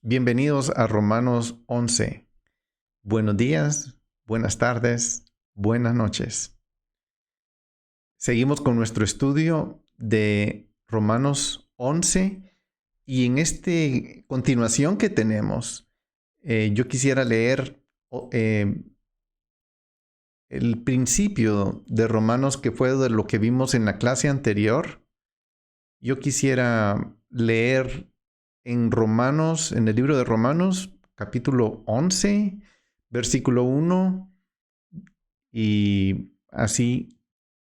Bienvenidos a Romanos 11. Buenos días, buenas tardes, buenas noches. Seguimos con nuestro estudio de Romanos 11 y en esta continuación que tenemos, yo quisiera leer el principio de Romanos que fue de lo que vimos en la clase anterior. Yo quisiera leer en Romanos, en el libro de Romanos, capítulo 11, versículo 1, y así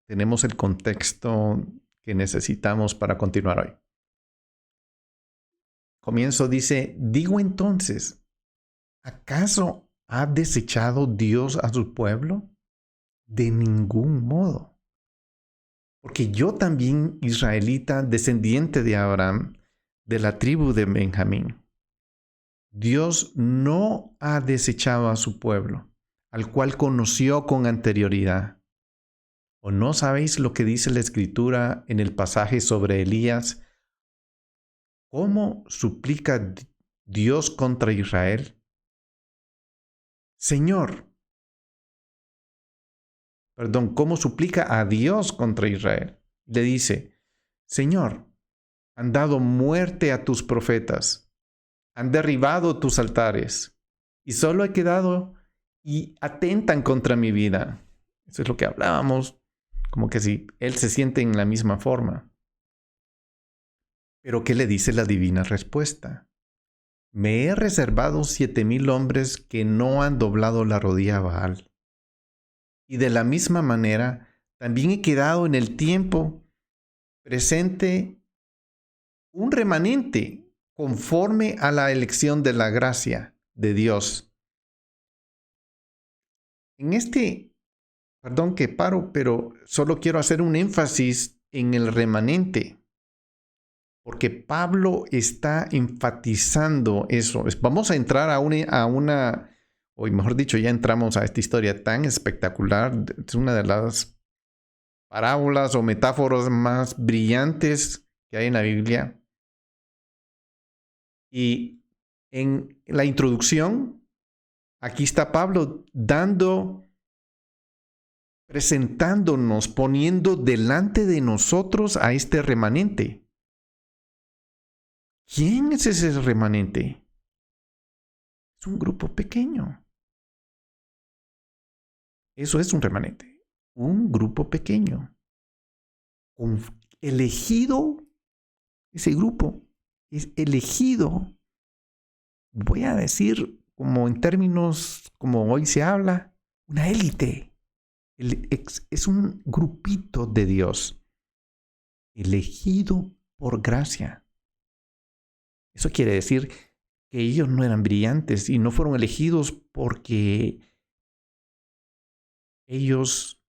tenemos el contexto que necesitamos para continuar hoy. Comienzo, dice, digo entonces, ¿acaso ha desechado Dios a su pueblo? De ningún modo. Porque yo también, israelita, descendiente de Abraham, de la tribu de Benjamín, Dios no ha desechado a su pueblo, al cual conoció con anterioridad. ¿O no sabéis lo que dice la Escritura en el pasaje sobre Elías? ¿Cómo suplica Dios contra Israel? ¿Cómo suplica a Dios contra Israel? Le dice, Señor, han dado muerte a tus profetas, han derribado tus altares, y solo he quedado y atentan contra mi vida. Eso es lo que hablábamos, como que si él se siente en la misma forma. Pero ¿qué le dice la divina respuesta? Me he reservado 7,000 hombres que no han doblado la rodilla a Baal. Y de la misma manera, también he quedado en el tiempo presente un remanente conforme a la elección de la gracia de Dios. Perdón que paro, pero solo quiero hacer un énfasis en el remanente, porque Pablo está enfatizando eso. Vamos a entrar o mejor dicho, ya entramos a esta historia tan espectacular. Es una de las parábolas o metáforas más brillantes que hay en la Biblia. Y en la introducción, aquí está Pablo presentándonos, poniendo delante de nosotros a este remanente. ¿Quién es ese remanente? Es un grupo pequeño. Eso es un remanente. Un grupo pequeño. Elegido, ese grupo es elegido. Voy a decir, como en términos como hoy se habla, una élite. Es un grupito de Dios. Elegido por gracia. Eso quiere decir que ellos no eran brillantes y no fueron elegidos porque ellos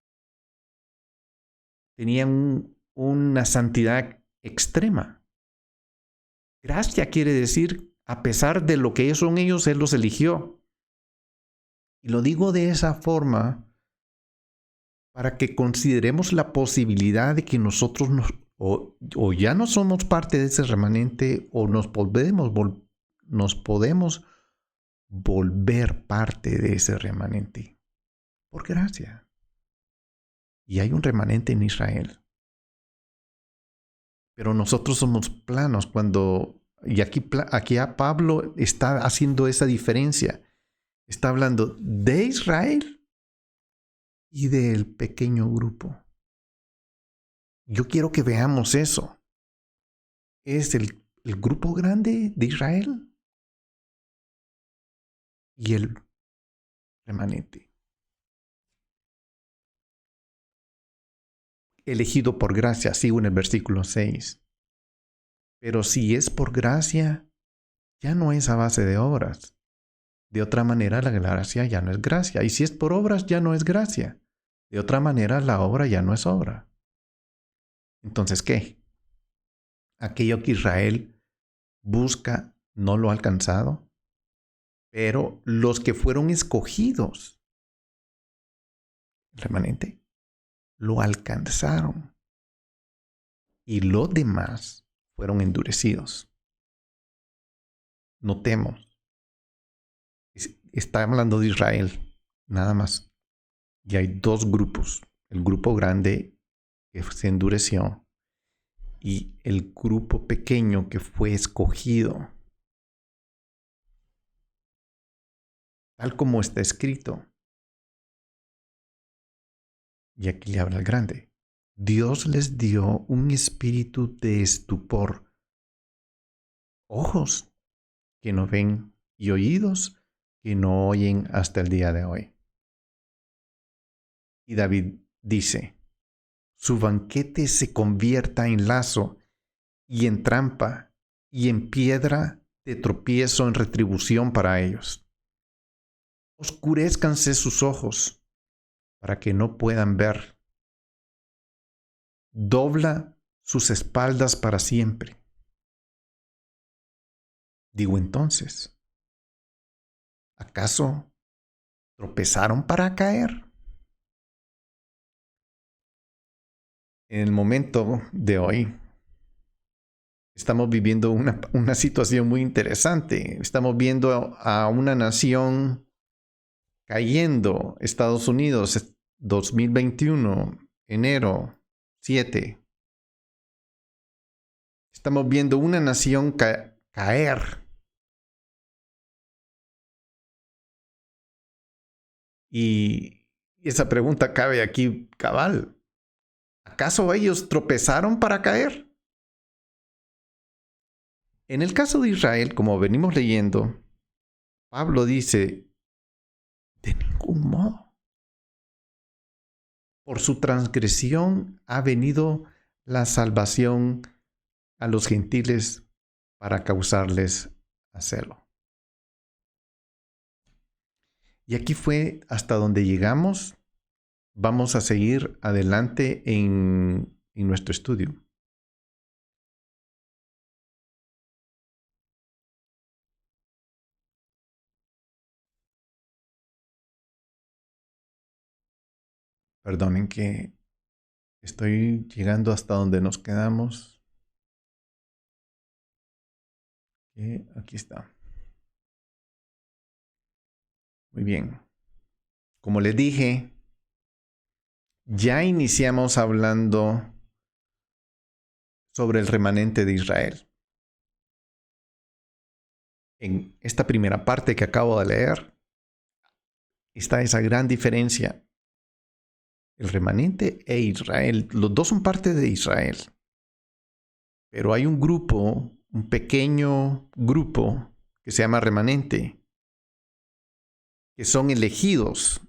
tenían una santidad extrema. Gracia quiere decir, a pesar de lo que ellos son ellos, Él los eligió. Y lo digo de esa forma para que consideremos la posibilidad de que nosotros o ya no somos parte de ese remanente o nos podemos volver parte de ese remanente. Por gracia. Y hay un remanente en Israel. Pero nosotros somos planos y aquí a Pablo está haciendo esa diferencia. Está hablando de Israel y del pequeño grupo. Yo quiero que veamos eso. Es el grupo grande de Israel y el remanente. Elegido por gracia, sigo en el versículo 6. Pero si es por gracia, ya no es a base de obras. De otra manera, la gracia ya no es gracia. Y si es por obras, ya no es gracia. De otra manera, la obra ya no es obra. Entonces, ¿qué? Aquello que Israel busca no lo ha alcanzado, pero los que fueron escogidos, el remanente, lo alcanzaron. Y los demás fueron endurecidos. notemos, está hablando de Israel, nada más. Y hay dos grupos. El grupo grande que se endureció y el grupo pequeño que fue escogido. Tal como está escrito. Y aquí le habla el grande. Dios les dio un espíritu de estupor. Ojos que no ven y oídos que no oyen hasta el día de hoy. Y David dice, su banquete se convierta en lazo y en trampa y en piedra de tropiezo en retribución para ellos. Oscurézcanse sus ojos para que no puedan ver. Dobla sus espaldas para siempre. Digo entonces, ¿acaso tropezaron para caer? En el momento de hoy, estamos viviendo una situación muy interesante. Estamos viendo a una nación cayendo, Estados Unidos, 2021, enero 7. Estamos viendo una nación caer. Y esa pregunta cabe aquí cabal. ¿Acaso ellos tropezaron para caer? En el caso de Israel, como venimos leyendo, Pablo dice, de ningún modo. Por su transgresión ha venido la salvación a los gentiles para causarles celo. Y aquí fue hasta donde llegamos. Vamos a seguir adelante en nuestro estudio. Perdonen que estoy llegando hasta donde nos quedamos. Aquí está. Muy bien. Como les dije, ya iniciamos hablando sobre el remanente de Israel. En esta primera parte que acabo de leer, está esa gran diferencia. El remanente e Israel, los dos son parte de Israel. Pero hay un grupo, un pequeño grupo que se llama remanente, que son elegidos.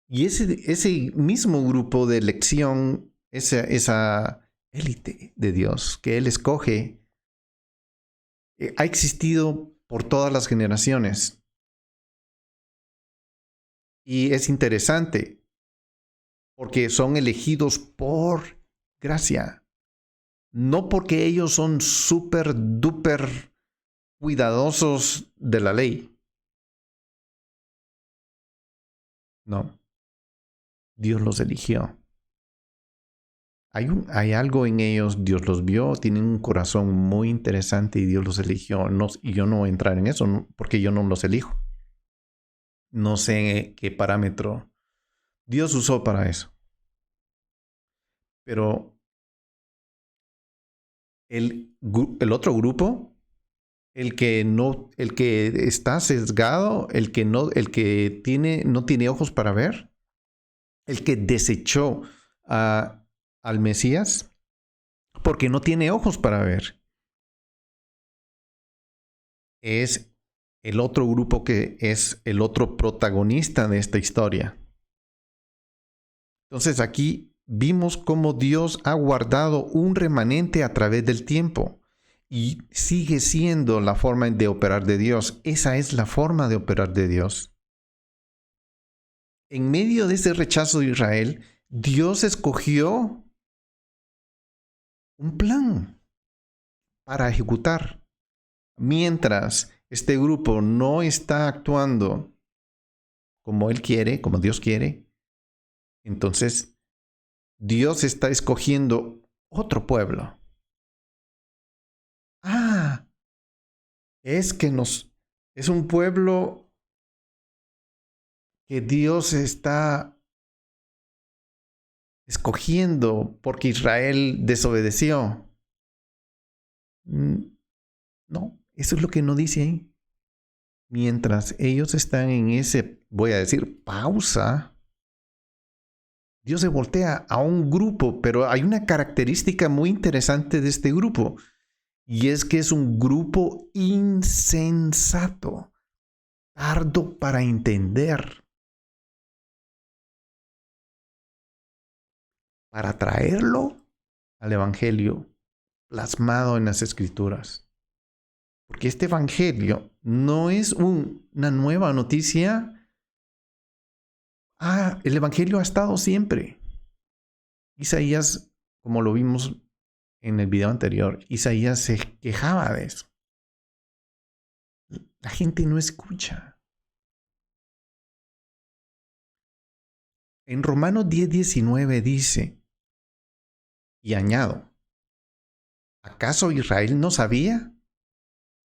Y ese mismo grupo de elección, esa élite de Dios que Él escoge, ha existido por todas las generaciones. Y es interesante, porque son elegidos por gracia. No porque ellos son súper duper cuidadosos de la ley. No. Dios los eligió. Hay algo en ellos, Dios los vio, tienen un corazón muy interesante y Dios los eligió. No, y yo no voy a entrar en eso porque yo no los elijo. No sé qué parámetro Dios usó para eso. Pero el otro grupo, el que está sesgado, el que no tiene ojos para ver, el que desechó al Mesías, porque no tiene ojos para ver, es el otro grupo que es el otro protagonista de esta historia. Entonces aquí vimos cómo Dios ha guardado un remanente a través del tiempo y sigue siendo la forma de operar de Dios. Esa es la forma de operar de Dios. En medio de ese rechazo de Israel, Dios escogió un plan para ejecutar. Mientras este grupo no está actuando como Él quiere, como Dios quiere, entonces Dios está escogiendo otro pueblo. es un pueblo que Dios está escogiendo porque Israel desobedeció. No, eso es lo que no dice ahí. Mientras ellos están en ese, voy a decir, pausa, Dios se voltea a un grupo, pero hay una característica muy interesante de este grupo, y es que es un grupo insensato, tardo para entender, para traerlo al Evangelio plasmado en las Escrituras. Porque este Evangelio no es una nueva noticia. El Evangelio ha estado siempre. Isaías, como lo vimos en el video anterior, Isaías se quejaba de eso. La gente no escucha. En Romanos 10:19 dice, y añado, ¿acaso Israel no sabía?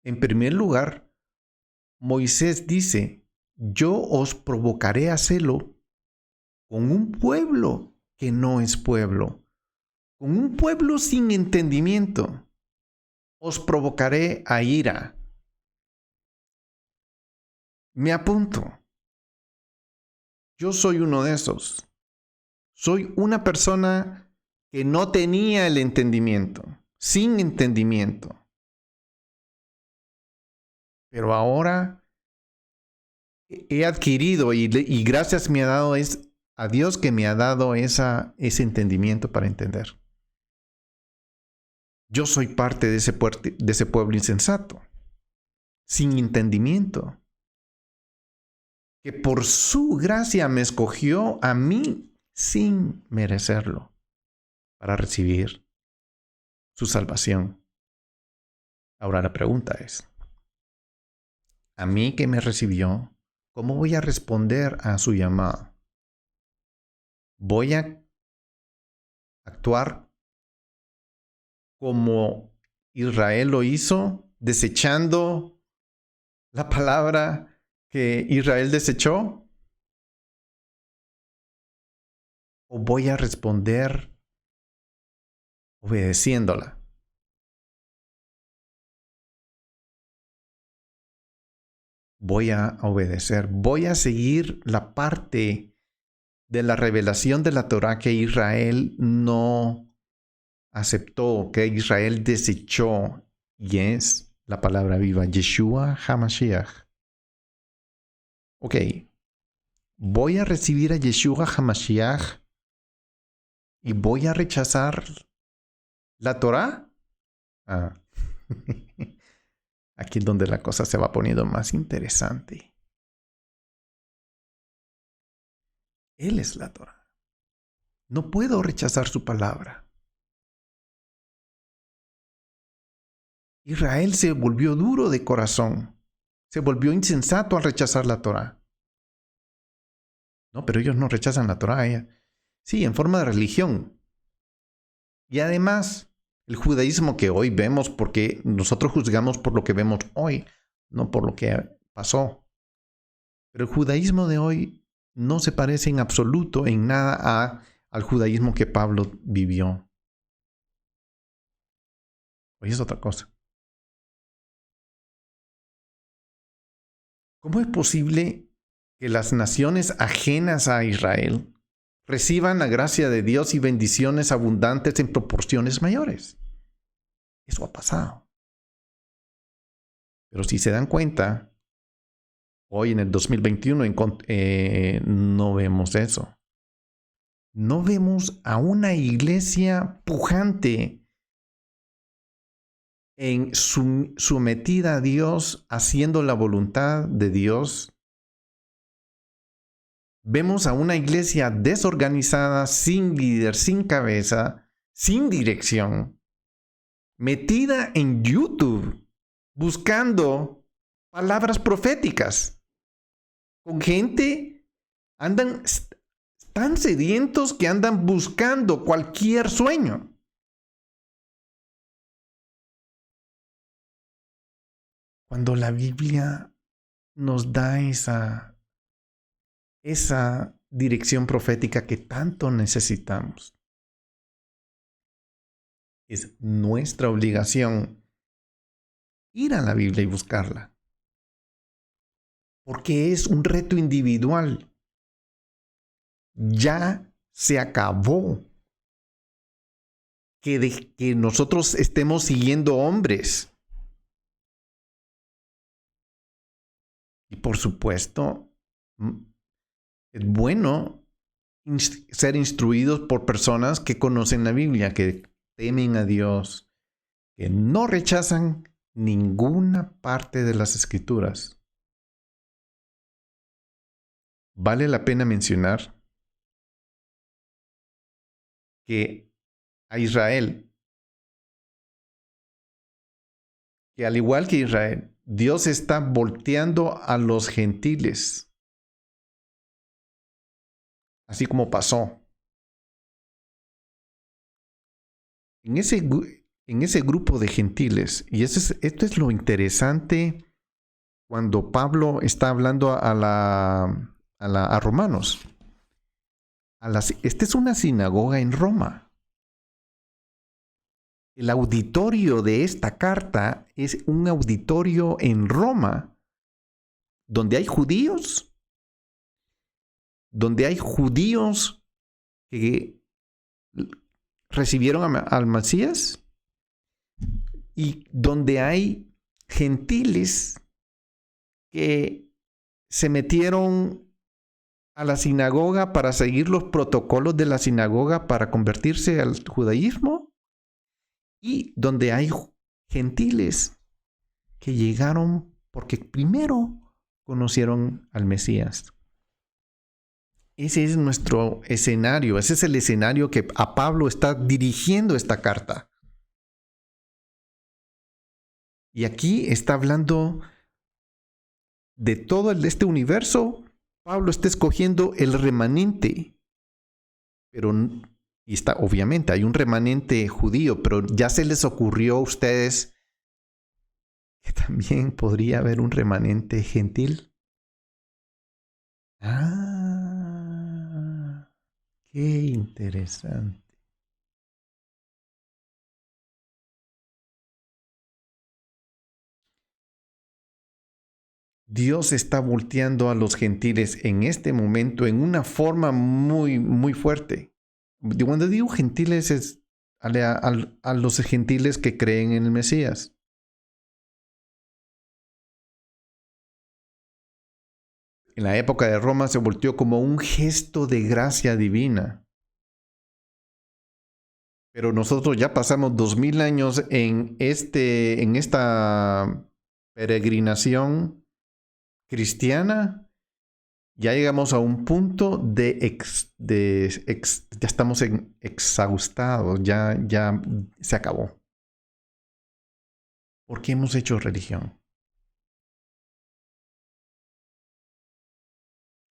En primer lugar, Moisés dice, yo os provocaré a celo con un pueblo que no es pueblo, con un pueblo sin entendimiento. Os provocaré a ira. Me apunto. Yo soy uno de esos. Soy una persona que no tenía el entendimiento, sin entendimiento. Pero ahora he adquirido y gracias me ha dado a Dios que me ha dado ese entendimiento para entender. Yo soy parte de ese pueblo insensato, sin entendimiento, que por su gracia me escogió a mí sin merecerlo para recibir su salvación. Ahora la pregunta es, a mí que me recibió, ¿cómo voy a responder a su llamado? ¿Voy a actuar como Israel lo hizo, desechando la palabra que Israel desechó? ¿O voy a responder obedeciéndola? Voy a obedecer, voy a seguir la parte de la revelación de la Torá que Israel no aceptó, que Israel desechó, y es la palabra viva, Yeshua HaMashiach. Ok, voy a recibir a Yeshua HaMashiach y voy a rechazar la Torá. Aquí es donde la cosa se va poniendo más interesante. Él es la Torá. No puedo rechazar su palabra. Israel se volvió duro de corazón. Se volvió insensato al rechazar la Torá. No, pero ellos no rechazan la Torá. Sí, en forma de religión. Y además, el judaísmo que hoy vemos, porque nosotros juzgamos por lo que vemos hoy, no por lo que pasó. Pero el judaísmo de hoy no se parece en absoluto, en nada, al judaísmo que Pablo vivió. Hoy es otra cosa. ¿Cómo es posible que las naciones ajenas a Israel reciban la gracia de Dios y bendiciones abundantes en proporciones mayores? Eso ha pasado. Pero si se dan cuenta, hoy en el 2021 no vemos eso. No vemos a una iglesia pujante sometida a Dios, haciendo la voluntad de Dios. Vemos a una iglesia desorganizada, sin líder, sin cabeza, sin dirección, metida en YouTube, buscando palabras proféticas. Con gente, tan sedientos que andan buscando cualquier sueño. cuando la Biblia nos da esa dirección profética que tanto necesitamos. Es nuestra obligación ir a la Biblia y buscarla, porque es un reto individual. Ya se acabó que nosotros estemos siguiendo hombres. Y por supuesto, es bueno ser instruidos por personas que conocen la Biblia, que temen a Dios, que no rechazan ninguna parte de las Escrituras. Vale la pena mencionar que a Israel, que al igual que Israel, Dios está volteando a los gentiles, así como pasó. En ese grupo de gentiles, y esto es lo interesante cuando Pablo está hablando a Romanos. Esta es una sinagoga en Roma. El auditorio de esta carta es un auditorio en Roma, donde hay judíos que recibieron al Mesías y donde hay gentiles que se metieron a la sinagoga para seguir los protocolos de la sinagoga para convertirse al judaísmo, y donde hay gentiles que llegaron porque primero conocieron al Mesías. Ese es nuestro escenario, ese es el escenario que a Pablo está dirigiendo esta carta. Y aquí está hablando de todo este universo. Pablo está escogiendo el remanente, pero obviamente hay un remanente judío, pero ya se les ocurrió a ustedes que también podría haber un remanente gentil. Qué interesante. Dios está volteando a los gentiles en este momento en una forma muy, muy fuerte. Cuando digo gentiles es a los gentiles que creen en el Mesías. En la época de Roma se volteó como un gesto de gracia divina. Pero nosotros ya pasamos 2000 años en esta peregrinación cristiana. Ya llegamos a un punto ya estamos exhaustados, ya se acabó. ¿Por qué hemos hecho religión?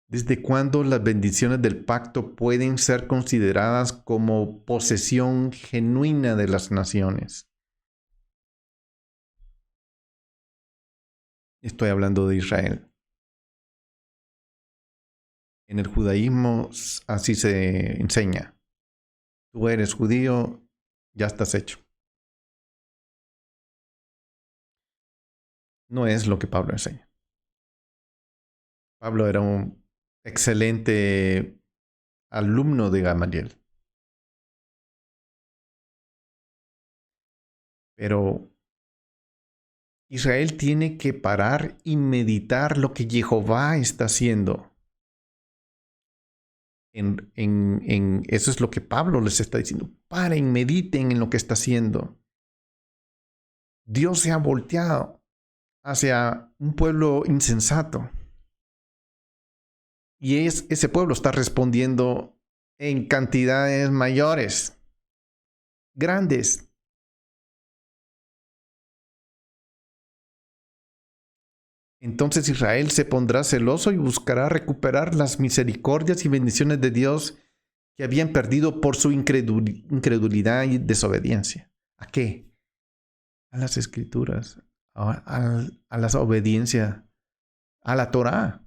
¿Desde cuándo las bendiciones del pacto pueden ser consideradas como posesión genuina de las naciones? Estoy hablando de Israel. En el judaísmo así se enseña. Tú eres judío, ya estás hecho. No es lo que Pablo enseña. Pablo era un excelente alumno de Gamaliel. Pero Israel tiene que parar y meditar lo que Jehová está haciendo. Eso es lo que Pablo les está diciendo. Paren, mediten en lo que está haciendo. Dios se ha volteado hacia un pueblo insensato. Y ese pueblo está respondiendo en cantidades mayores, grandes. Entonces Israel se pondrá celoso y buscará recuperar las misericordias y bendiciones de Dios que habían perdido por su incredulidad y desobediencia. ¿A qué? A las Escrituras, a la obediencia a la Torá,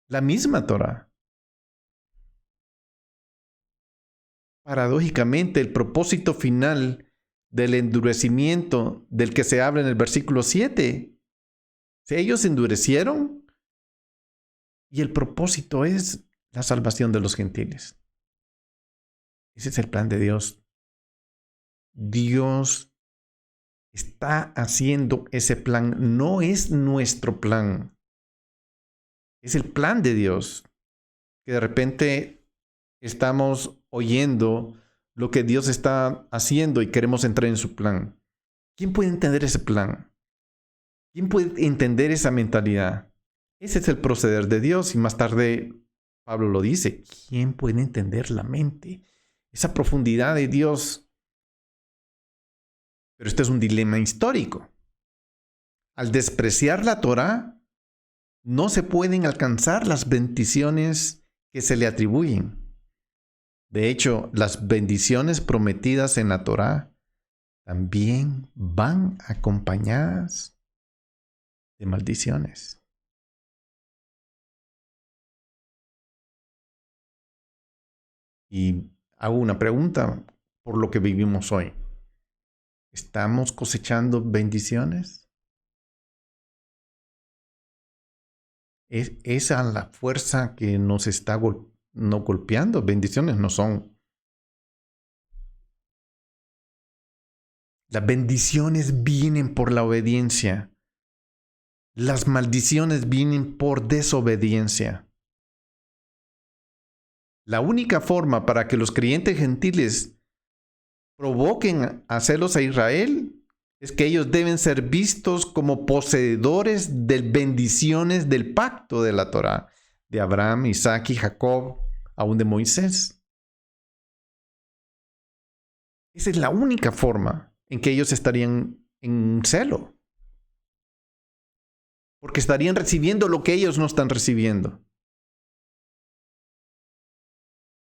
la misma Torá. Paradójicamente, el propósito final del endurecimiento del que se habla en el versículo 7, si ellos endurecieron, y el propósito es la salvación de los gentiles. Ese es el plan de Dios. Dios está haciendo ese plan. No es nuestro plan. Es el plan de Dios. Que de repente estamos oyendo lo que Dios está haciendo y queremos entrar en su plan. ¿Quién puede entender ese plan? ¿Quién puede entender esa mentalidad? Ese es el proceder de Dios y más tarde Pablo lo dice. ¿Quién puede entender la mente? Esa profundidad de Dios. Pero este es un dilema histórico. Al despreciar la Torá, no se pueden alcanzar las bendiciones que se le atribuyen. De hecho, las bendiciones prometidas en la Torá también van acompañadas de maldiciones. Y hago una pregunta por lo que vivimos hoy. ¿Estamos cosechando bendiciones? ¿Es esa la fuerza que nos está no golpeando? Bendiciones no son. Las bendiciones vienen por la obediencia. Las maldiciones vienen por desobediencia. La única forma para que los creyentes gentiles provoquen a celos a Israel es que ellos deben ser vistos como poseedores de bendiciones del pacto de la Torá, de Abraham, Isaac y Jacob, aún de Moisés. Esa es la única forma en que ellos estarían en celo. Porque estarían recibiendo lo que ellos no están recibiendo.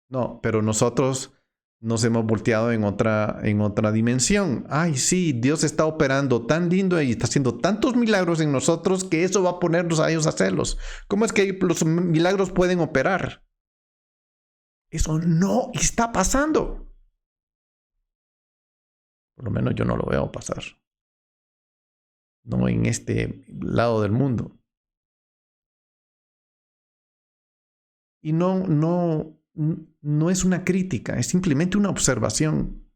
No, pero nosotros nos hemos volteado en otra dimensión. Ay, sí, Dios está operando tan lindo y está haciendo tantos milagros en nosotros que eso va a ponernos a ellos a celos. ¿Cómo es que los milagros pueden operar? Eso no está pasando. Por lo menos yo no lo veo pasar. No en este lado del mundo. Y no es una crítica, es simplemente una observación.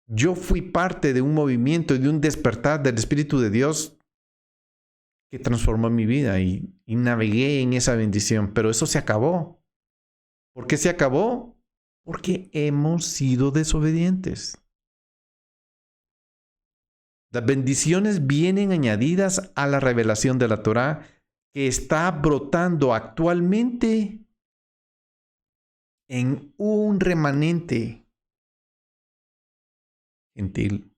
Yo fui parte de un movimiento y de un despertar del Espíritu de Dios que transformó mi vida y navegué en esa bendición, pero eso se acabó. ¿Por qué se acabó? Porque hemos sido desobedientes. Las bendiciones vienen añadidas a la revelación de la Torá que está brotando actualmente en un remanente gentil,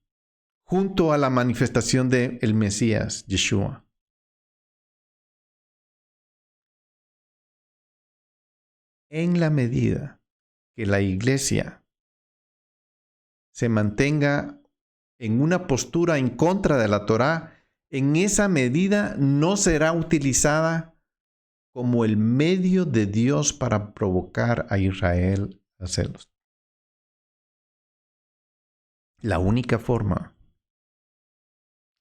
junto a la manifestación del Mesías, Yeshua. En la medida que la iglesia se mantenga en una postura en contra de la Torá, en esa medida no será utilizada como el medio de Dios para provocar a Israel a celos. La única forma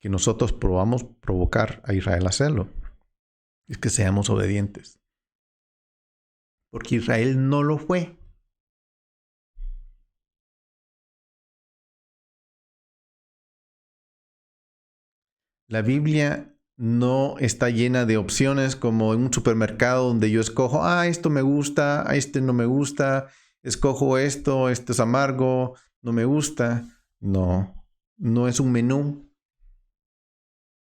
que nosotros probamos provocar a Israel a celo es que seamos obedientes. Porque Israel no lo fue. La Biblia no está llena de opciones como en un supermercado donde yo escojo, esto me gusta, este no me gusta, escojo esto es amargo, no me gusta. No, no es un menú.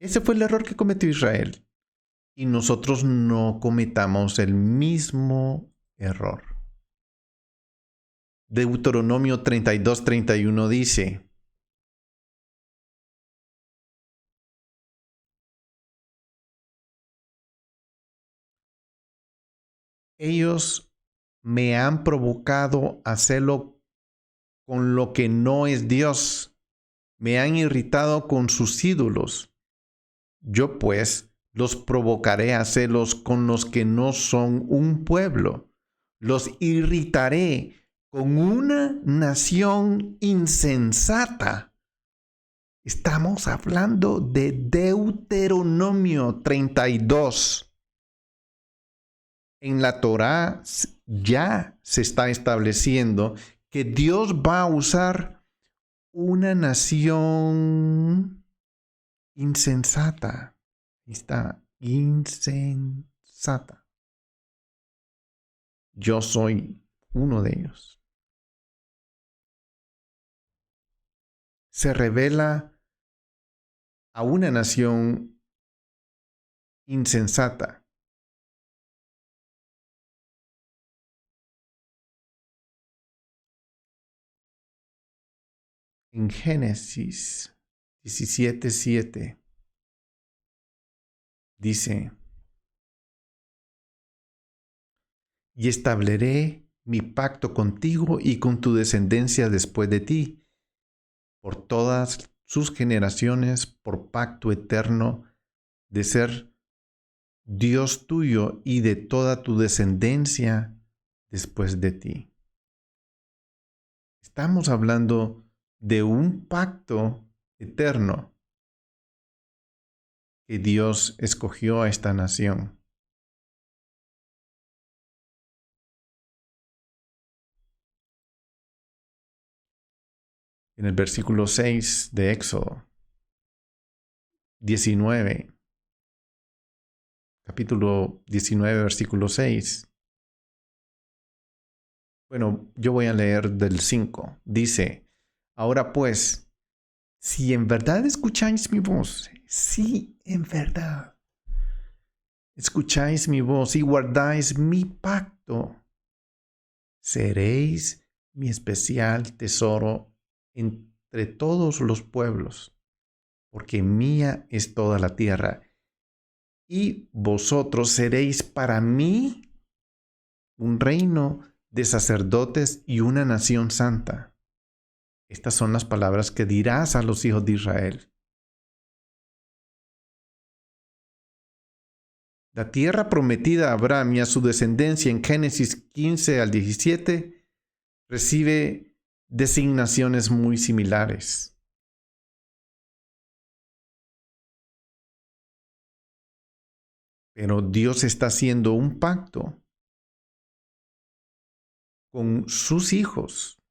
Ese fue el error que cometió Israel. Y nosotros no cometamos el mismo error. Deuteronomio 32:31 dice: ellos me han provocado a hacerlo con lo que no es Dios, me han irritado con sus ídolos. Yo pues los provocaré a celos con los que no son un pueblo. Los irritaré con una nación insensata. Estamos hablando de Deuteronomio 32. En la Torá ya se está estableciendo que Dios va a usar una nación insensata. Está insensata. Yo soy uno de ellos. Se revela a una nación insensata. En Génesis 17:7 dice: y estableceré mi pacto contigo y con tu descendencia después de ti, por todas sus generaciones, por pacto eterno de ser Dios tuyo y de toda tu descendencia después de ti. Estamos hablando de un pacto eterno que Dios escogió a esta nación. En el versículo 6 de Éxodo 19, capítulo 19, versículo 6. Bueno, yo voy a leer del 5. Dice: ahora pues, si en verdad escucháis mi voz, si en verdad escucháis mi voz y guardáis mi pacto, seréis mi especial tesoro entre todos los pueblos, porque mía es toda la tierra, y vosotros seréis para mí un reino de sacerdotes y una nación santa. Estas son las palabras que dirás a los hijos de Israel. La tierra prometida a Abraham y a su descendencia en Génesis 15 al 17 recibe designaciones muy similares. Pero Dios está haciendo un pacto con sus hijos,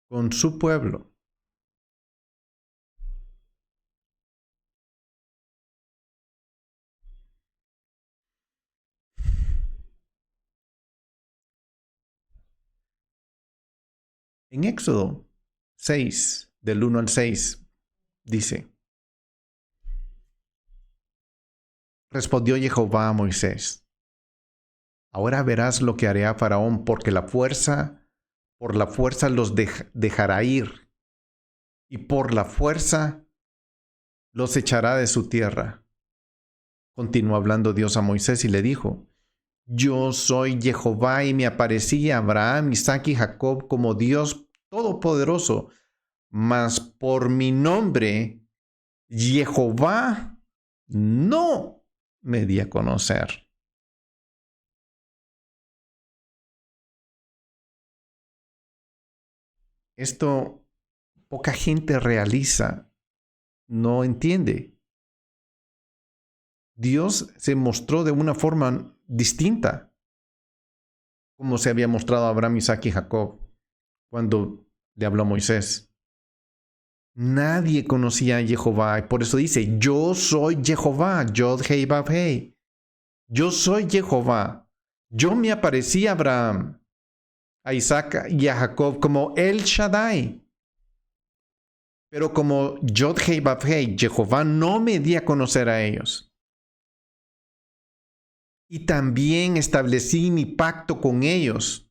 con su pueblo. En Éxodo 6, del 1 al 6, dice: respondió Jehová a Moisés: ahora verás lo que haré a Faraón, porque por la fuerza los dejará ir, y por la fuerza los echará de su tierra. Continuó hablando Dios a Moisés y le dijo: yo soy Jehová, y me aparecí a Abraham, Isaac y Jacob como Dios Todopoderoso, mas por mi nombre, Jehová, no me di a conocer. Esto poca gente realiza, no entiende. Dios se mostró de una forma distinta, como se había mostrado a Abraham, Isaac y Jacob cuando le habló a Moisés. Nadie conocía a Jehová, y por eso dice: yo soy Jehová, Yod Hei Vav Hei. Yo soy Jehová. Yo me aparecí a Abraham, a Isaac y a Jacob como El Shaddai. Pero como Yod Hei Vav Hei, Jehová no me di a conocer a ellos. Y también establecí mi pacto con ellos,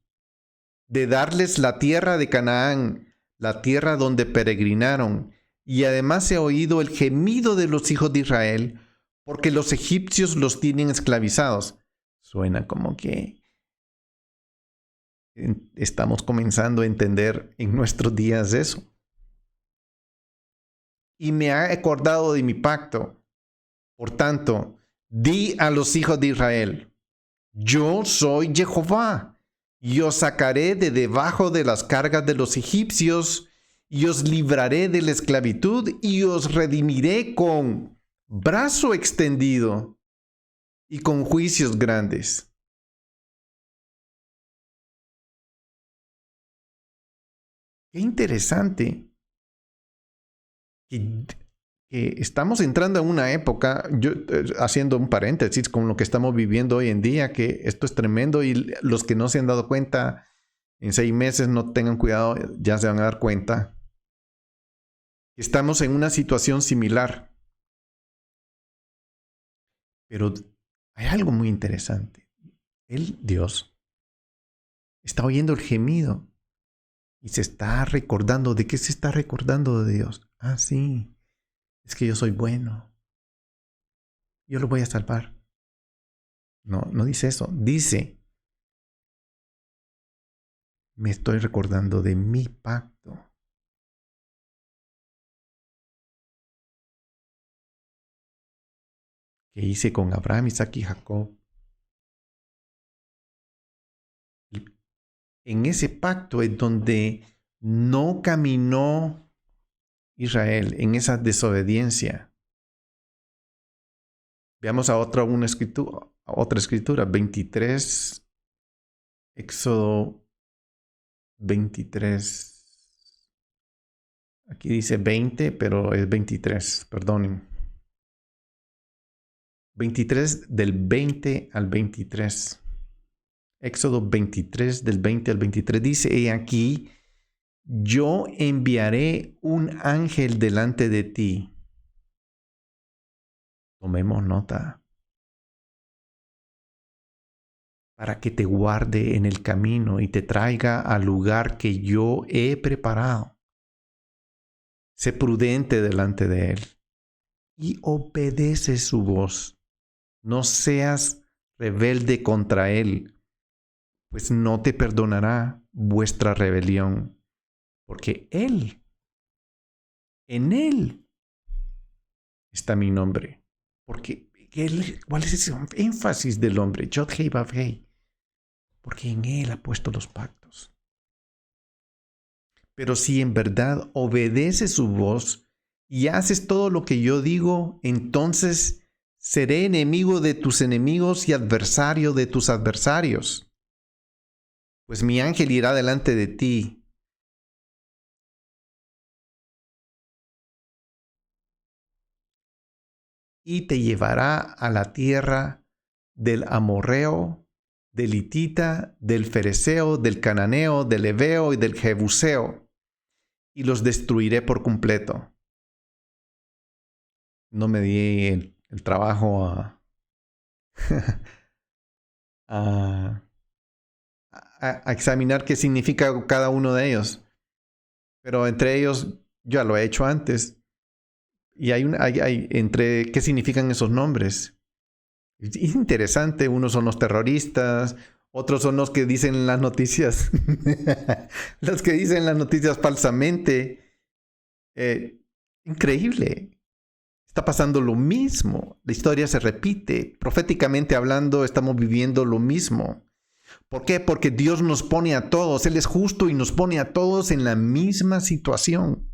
de darles la tierra de Canaán, la tierra donde peregrinaron, y además he oído el gemido de los hijos de Israel, porque los egipcios los tienen esclavizados. Suena como que estamos comenzando a entender en nuestros días eso. y me ha acordado de mi pacto. Por tanto, di a los hijos de Israel, yo soy Jehová, y os sacaré de debajo de las cargas de los egipcios, y os libraré de la esclavitud, y os redimiré con brazo extendido y con juicios grandes. Qué interesante que estamos entrando en una época, yo haciendo un paréntesis con lo que estamos viviendo hoy en día, que esto es tremendo y los que no se han dado cuenta en 6 meses no tengan cuidado, ya se van a dar cuenta. Estamos en una situación similar. Pero hay algo muy interesante. Dios, está oyendo el gemido y se está recordando. ¿De qué se está recordando de Dios? Ah, sí. Es que yo soy bueno. Yo lo voy a salvar. No, no dice eso. Dice, me estoy recordando de mi pacto. Que hice con Abraham, Isaac y Jacob. En ese pacto es donde no caminó Israel en esa desobediencia. Veamos a otra escritura, 23, Éxodo 23. Aquí dice 20, pero es 23, perdonen. 23 del 20 al 23. Éxodo 23 del 20 al 23 dice, he aquí, yo enviaré un ángel delante de ti. Tomemos nota. Para que te guarde en el camino y te traiga al lugar que yo he preparado. Sé prudente delante de él y obedece su voz. No seas rebelde contra él, pues no te perdonará vuestra rebelión, porque en él está mi nombre. Porque ¿cuál es ese énfasis del hombre? Yod Hei Vav Hei. Porque en él ha puesto los pactos. Pero si en verdad obedeces su voz y haces todo lo que yo digo, entonces seré enemigo de tus enemigos y adversario de tus adversarios. Pues mi ángel irá delante de ti. Y te llevará a la tierra del amorreo, del hitita, del fereceo, del cananeo, del heveo y del jebuseo, y los destruiré por completo. No me di el trabajo a examinar qué significa cada uno de ellos. Pero entre ellos, ya lo he hecho antes. Y hay entre qué significan esos nombres. Es interesante, unos son los terroristas, otros son los que dicen las noticias, los que dicen las noticias falsamente. Increíble. Está pasando lo mismo. La historia se repite. Proféticamente hablando, estamos viviendo lo mismo. ¿Por qué? Porque Dios nos pone a todos. Él es justo y nos pone a todos en la misma situación.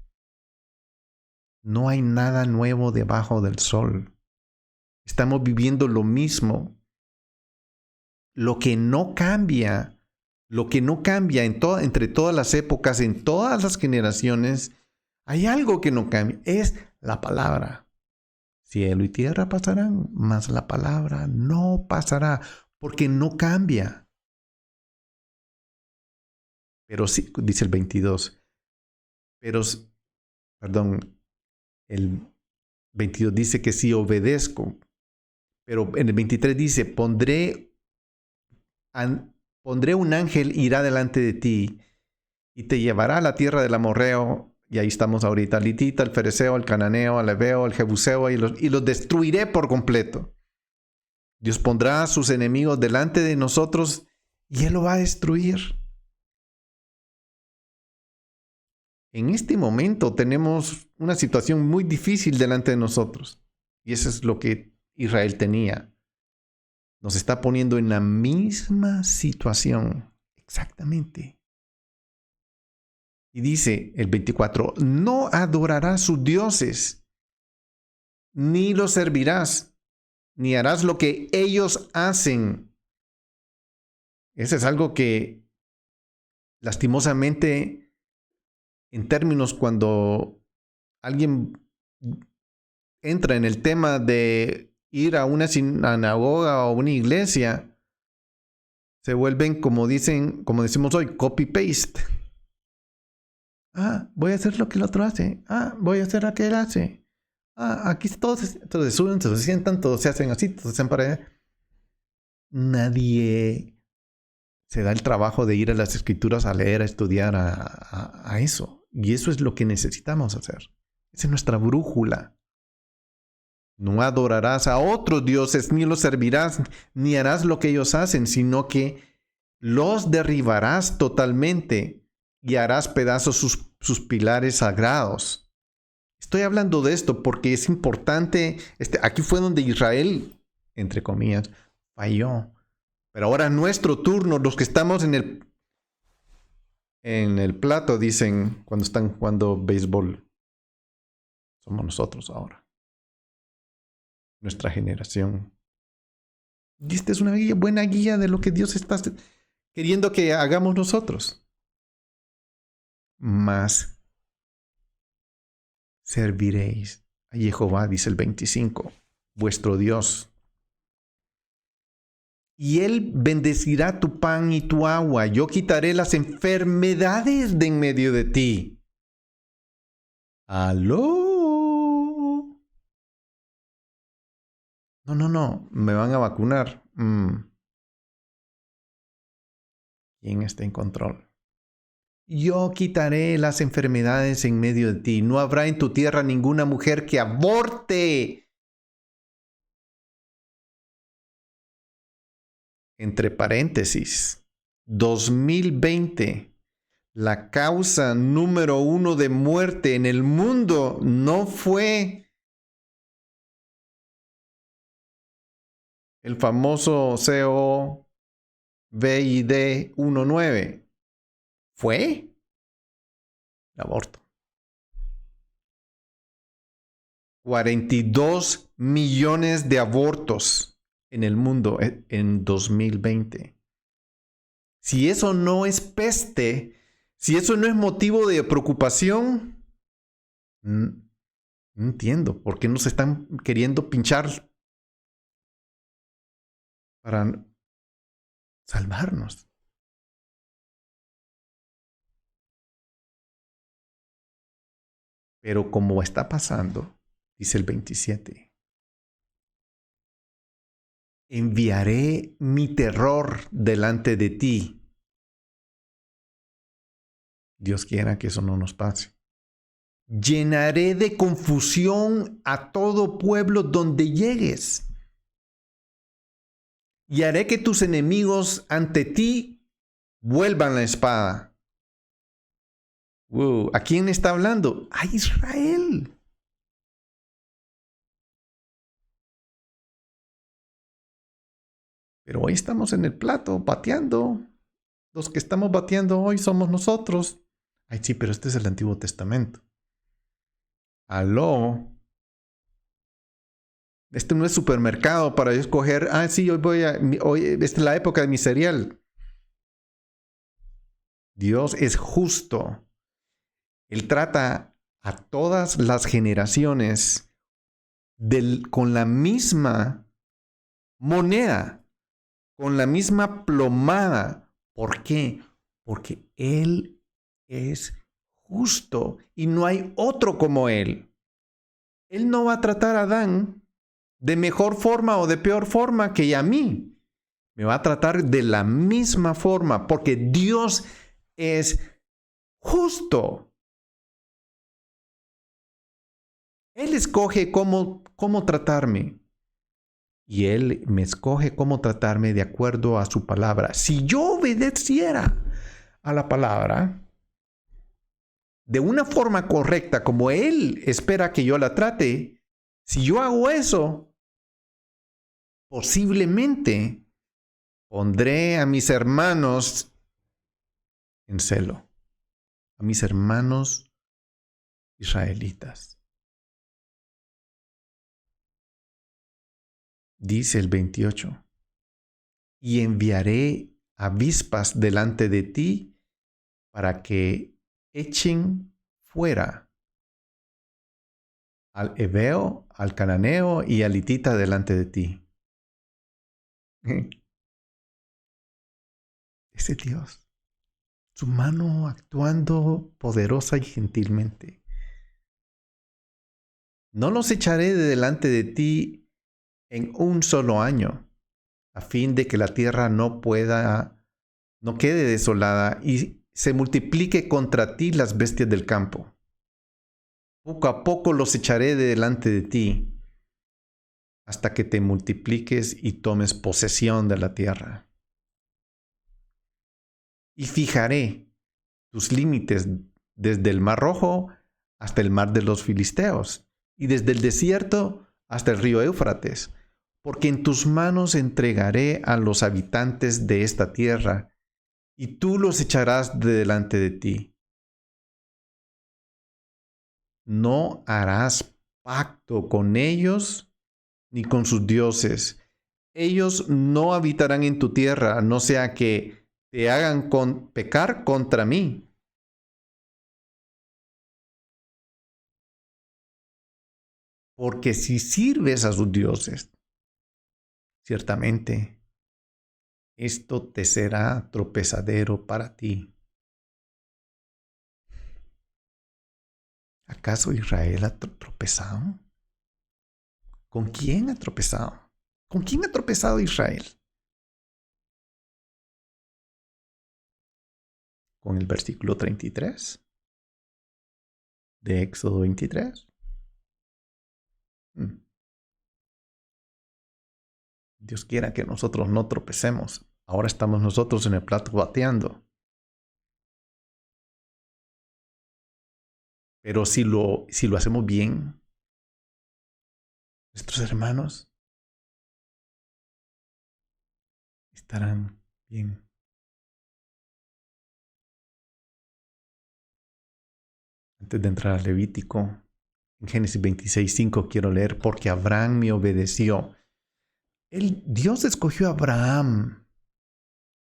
No hay nada nuevo debajo del sol. Estamos viviendo lo mismo. Lo que no cambia entre todas las épocas, en todas las generaciones, hay algo que no cambia. Es la palabra. Cielo y tierra pasarán, mas la palabra no pasará, porque no cambia. Pero sí, dice el 22. El 22 dice que sí obedezco. Pero en el 23 dice, pondré un ángel, irá delante de ti y te llevará a la tierra del amorreo. Y ahí estamos ahorita, el hitita, el fereceo, el cananeo, el heveo, el jebuseo, y los destruiré por completo. Dios pondrá a sus enemigos delante de nosotros y Él lo va a destruir. en este momento tenemos una situación muy difícil delante de nosotros. Y eso es lo que Israel tenía. Nos está poniendo en la misma situación. Exactamente. Y dice el 24, no adorarás sus dioses, ni los servirás, ni harás lo que ellos hacen. Eso es algo que, lastimosamente, en términos cuando alguien entra en el tema de ir a una sinagoga o una iglesia, se vuelven, como decimos hoy, copy-paste. Voy a hacer lo que el otro hace. Voy a hacer lo que él hace. Aquí todos se suben, se sientan, todos se hacen así, todos se hacen para allá. Nadie se da el trabajo de ir a las escrituras a leer, a estudiar, a eso. Y eso es lo que necesitamos hacer. Esa es nuestra brújula. No adorarás a otros dioses, ni los servirás, ni harás lo que ellos hacen, sino que los derribarás totalmente y harás pedazos sus pilares sagrados. Estoy hablando de esto porque es importante. Aquí fue donde Israel, entre comillas, falló. Pero ahora nuestro turno, los que estamos en el plato, dicen cuando están jugando béisbol, somos nosotros ahora. Nuestra generación. Y esta es una buena guía de lo que Dios está queriendo que hagamos nosotros. Mas serviréis a Jehová, dice el 25, vuestro Dios. Y Él bendecirá tu pan y tu agua. Yo quitaré las enfermedades de en medio de ti. ¡Aló! No, me van a vacunar. ¿Quién está en control? Yo quitaré las enfermedades en medio de ti. No habrá en tu tierra ninguna mujer que aborte. Entre paréntesis, 2020, la causa número 1 de muerte en el mundo no fue el famoso COVID-19. Fue el aborto. 42 millones de abortos en el mundo en 2020. Si eso no es peste, si eso no es motivo de preocupación, no entiendo por qué nos están queriendo pinchar para salvarnos. Pero como está pasando, dice el 27, enviaré mi terror delante de ti. Dios quiera que eso no nos pase. Llenaré de confusión a todo pueblo donde llegues. Y haré que tus enemigos ante ti vuelvan la espada. ¿A quién está hablando? A Israel. Pero hoy estamos en el plato, bateando. Los que estamos bateando hoy somos nosotros. Ay, sí, pero este es el Antiguo Testamento. Aló. Este no es supermercado para yo escoger. Sí, hoy esta es la época de mi cereal. Dios es justo. Él trata a todas las generaciones con la misma moneda, con la misma plomada. ¿Por qué? Porque Él es justo y no hay otro como Él. Él no va a tratar a Adán de mejor forma o de peor forma que a mí. Me va a tratar de la misma forma porque Dios es justo. Él escoge cómo tratarme. Y Él me escoge cómo tratarme de acuerdo a su palabra. Si yo obedeciera a la palabra, de una forma correcta, como Él espera que yo la trate, si yo hago eso, posiblemente pondré a mis hermanos en celo, a mis hermanos israelitas. Dice el 28, y enviaré avispas delante de ti para que echen fuera al heveo, al cananeo y al hitita delante de ti. Ese Dios, su mano actuando poderosa y gentilmente. No los echaré de delante de ti en un solo año, a fin de que la tierra no quede desolada y se multiplique contra ti las bestias del campo. Poco a poco los echaré de delante de ti, hasta que te multipliques y tomes posesión de la tierra. Y fijaré tus límites desde el Mar Rojo hasta el mar de los Filisteos, y desde el desierto hasta el río Éufrates, porque en tus manos entregaré a los habitantes de esta tierra, y tú los echarás de delante de ti. No harás pacto con ellos ni con sus dioses. Ellos no habitarán en tu tierra, no sea que te hagan pecar contra mí. Porque si sirves a sus dioses, ciertamente esto te será tropezadero para ti. ¿Acaso Israel ha tropezado? ¿Con quién ha tropezado? ¿Con quién ha tropezado Israel? Con el versículo 33 de Éxodo 23. Dios quiera que nosotros no tropecemos. Ahora estamos nosotros en el plato bateando. Pero si lo hacemos bien, nuestros hermanos estarán bien. Antes de entrar al Levítico, en Génesis 26:5 quiero leer, porque Abraham me obedeció. Dios escogió a Abraham.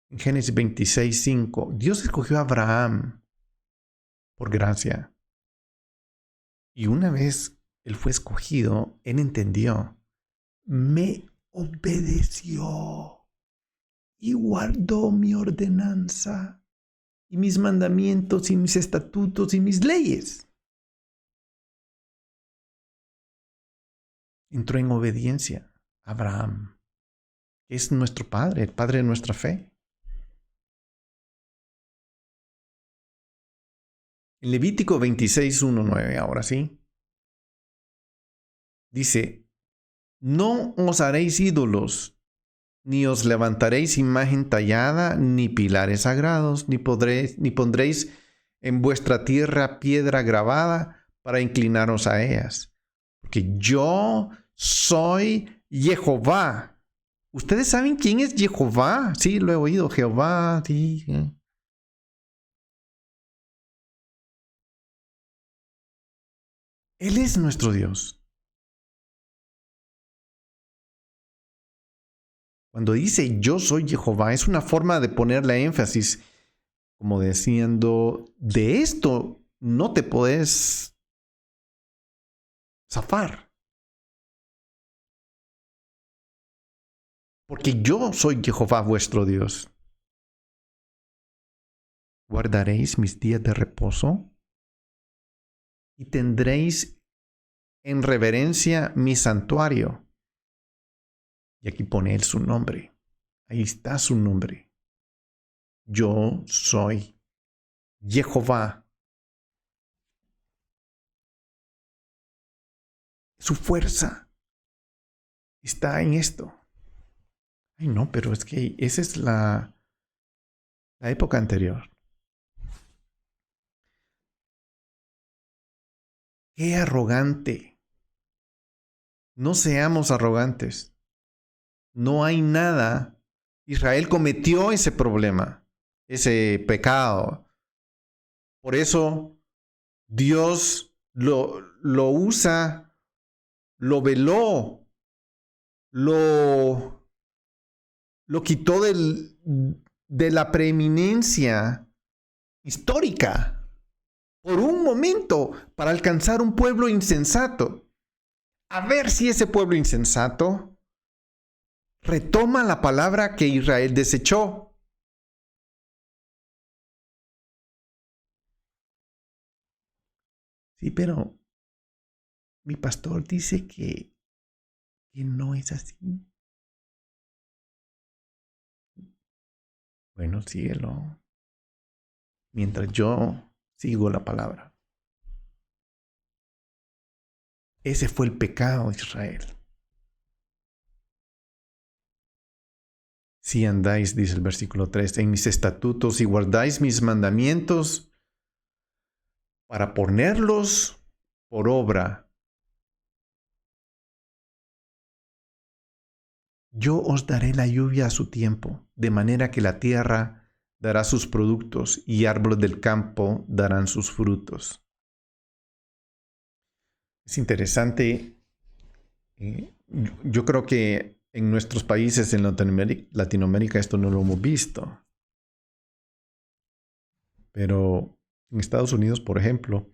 En Génesis 26:5, Dios escogió a Abraham por gracia. Y una vez él fue escogido, él entendió, me obedeció y guardó mi ordenanza y mis mandamientos y mis estatutos y mis leyes. Entró en obediencia Abraham, que es nuestro padre, el padre de nuestra fe. En Levítico 26:1-9, ahora sí, dice, no os haréis ídolos, ni os levantaréis imagen tallada, ni pilares sagrados, ni pondréis en vuestra tierra piedra grabada para inclinaros a ellas. Porque yo soy Jehová. ¿Ustedes saben quién es Jehová? Sí, lo he oído, Jehová. Sí. Él es nuestro Dios. Cuando dice yo soy Jehová, es una forma de ponerle énfasis, como diciendo, de esto no te puedes zafar. Porque yo soy Jehová vuestro Dios. Guardaréis mis días de reposo y tendréis en reverencia mi santuario. Y aquí pone él su nombre. Ahí está su nombre. Yo soy Jehová. Su fuerza está en esto. Ay, no, pero es que esa es la época anterior. ¡Qué arrogante! No seamos arrogantes. No hay nada. Israel cometió ese problema, ese pecado. Por eso Dios lo usa, lo veló, lo quitó de la preeminencia histórica por un momento para alcanzar un pueblo insensato. A ver si ese pueblo insensato retoma la palabra que Israel desechó. Sí, pero mi pastor dice que no es así. Bueno, síguelo. Mientras yo sigo la palabra. Ese fue el pecado de Israel. Si andáis, dice el versículo 3, en mis estatutos y guardáis mis mandamientos para ponerlos por obra, yo os daré la lluvia a su tiempo, de manera que la tierra dará sus productos y árboles del campo darán sus frutos. Es interesante. Yo creo que en nuestros países, en Latinoamérica, esto no lo hemos visto. Pero en Estados Unidos, por ejemplo,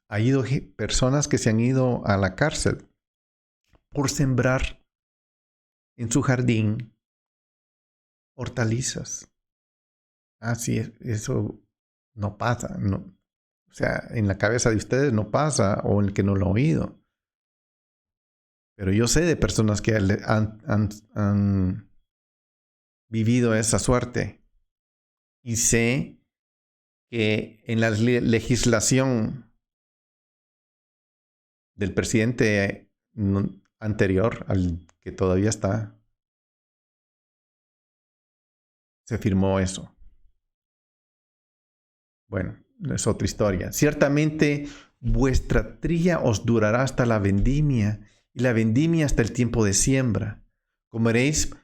ha ido personas que se han ido a la cárcel por sembrar en su jardín hortalizas. Así es, eso no pasa. No, o sea, en la cabeza de ustedes no pasa o en el que no lo ha oído. Pero yo sé de personas que han vivido esa suerte. Y sé que en la legislación del presidente anterior, al que todavía está, se firmó eso. Bueno, es otra historia. Ciertamente vuestra tría os durará hasta la vendimia, y la vendimia hasta el tiempo de siembra. Comeréis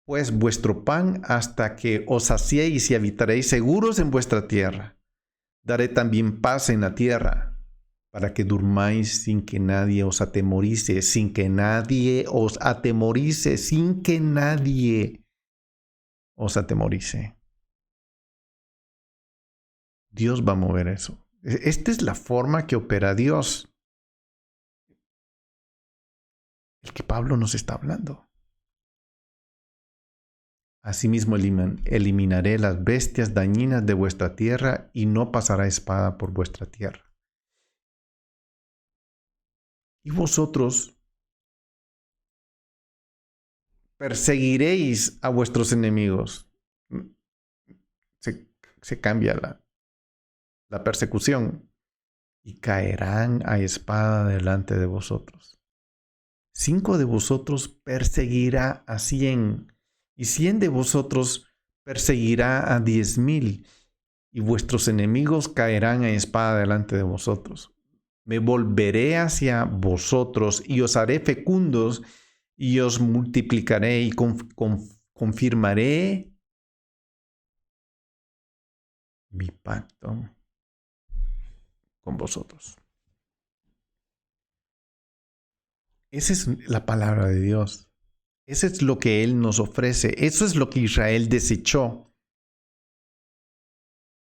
pues vuestro pan hasta que os saciéis y habitaréis seguros en vuestra tierra. Daré también paz en la tierra, para que durmáis sin que nadie os atemorice, sin que nadie os atemorice, sin que nadie os atemorice. Dios va a mover eso. Esta es la forma que opera Dios. El que Pablo nos está hablando. Asimismo eliminaré las bestias dañinas de vuestra tierra y no pasará espada por vuestra tierra. Y vosotros perseguiréis a vuestros enemigos. Se cambia la persecución. Y caerán a espada delante de vosotros. 5 de vosotros perseguirá a 100, y 100 de vosotros perseguirá a 10,000, y vuestros enemigos caerán a espada delante de vosotros. Me volveré hacia vosotros y os haré fecundos y os multiplicaré y confirmaré mi pacto con vosotros. Esa es la palabra de Dios. Eso es lo que Él nos ofrece. Eso es lo que Israel desechó.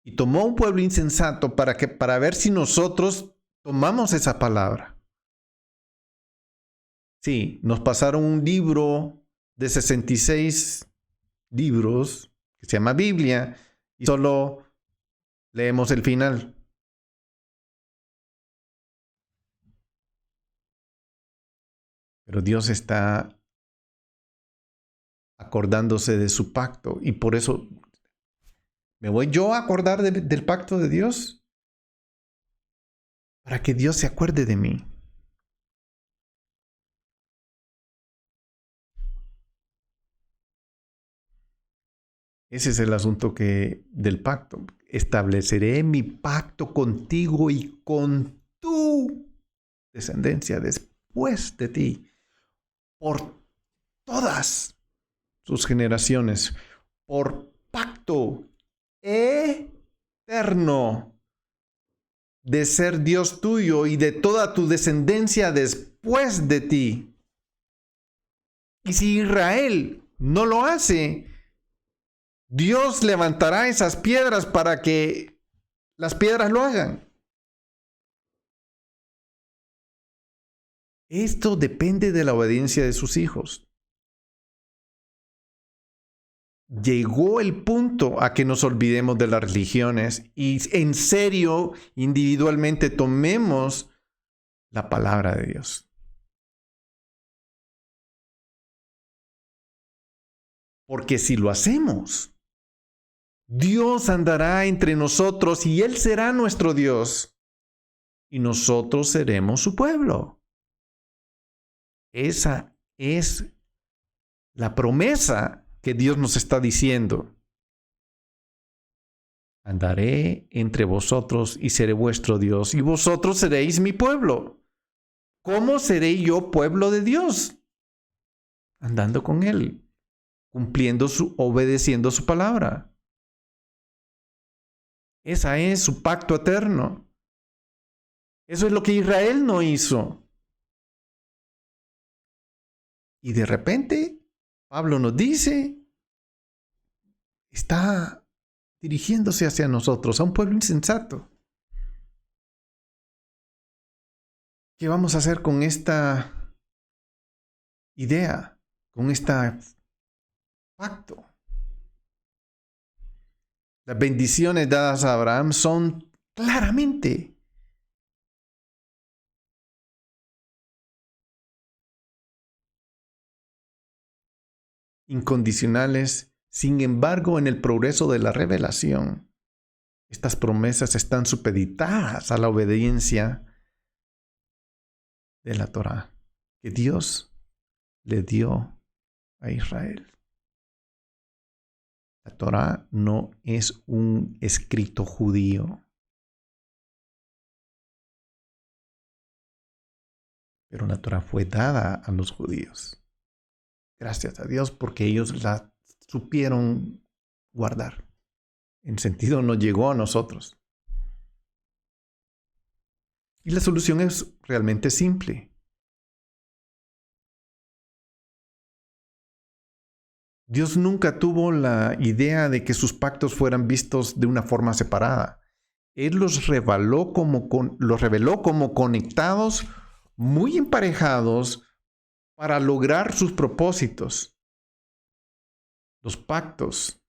Y tomó un pueblo insensato para ver si nosotros tomamos esa palabra. Sí, nos pasaron un libro de 66 libros que se llama Biblia y solo leemos el final. Pero Dios está acordándose de su pacto y por eso me voy yo a acordar del pacto de Dios para que Dios se acuerde de mí. Ese es el asunto del pacto. Estableceré mi pacto contigo y con tu descendencia después de ti, por todas sus generaciones, por pacto eterno de ser Dios tuyo y de toda tu descendencia después de ti. Y si Israel no lo hace, Dios levantará esas piedras para que las piedras lo hagan. Esto depende de la obediencia de sus hijos. Llegó el punto a que nos olvidemos de las religiones y en serio, individualmente, tomemos la palabra de Dios. Porque si lo hacemos, Dios andará entre nosotros y Él será nuestro Dios y nosotros seremos su pueblo. Esa es la promesa que Dios nos está diciendo. Andaré entre vosotros y seré vuestro Dios, y vosotros seréis mi pueblo. ¿Cómo seré yo pueblo de Dios? Andando con Él, obedeciendo su palabra. Ese es su pacto eterno. Eso es lo que Israel no hizo. Y de repente, Pablo nos dice, está dirigiéndose hacia nosotros, a un pueblo insensato. ¿Qué vamos a hacer con esta idea, con este pacto? Las bendiciones dadas a Abraham son claramente incondicionales. Sin embargo, en el progreso de la revelación, estas promesas están supeditadas a la obediencia de la Torá que Dios le dio a Israel. La Torá no es un escrito judío, pero la Torá fue dada a los judíos. Gracias a Dios porque ellos la supieron guardar. En sentido, no llegó a nosotros. Y la solución es realmente simple. Dios nunca tuvo la idea de que sus pactos fueran vistos de una forma separada. Él los reveló como conectados, muy emparejados, para lograr sus propósitos. Los pactos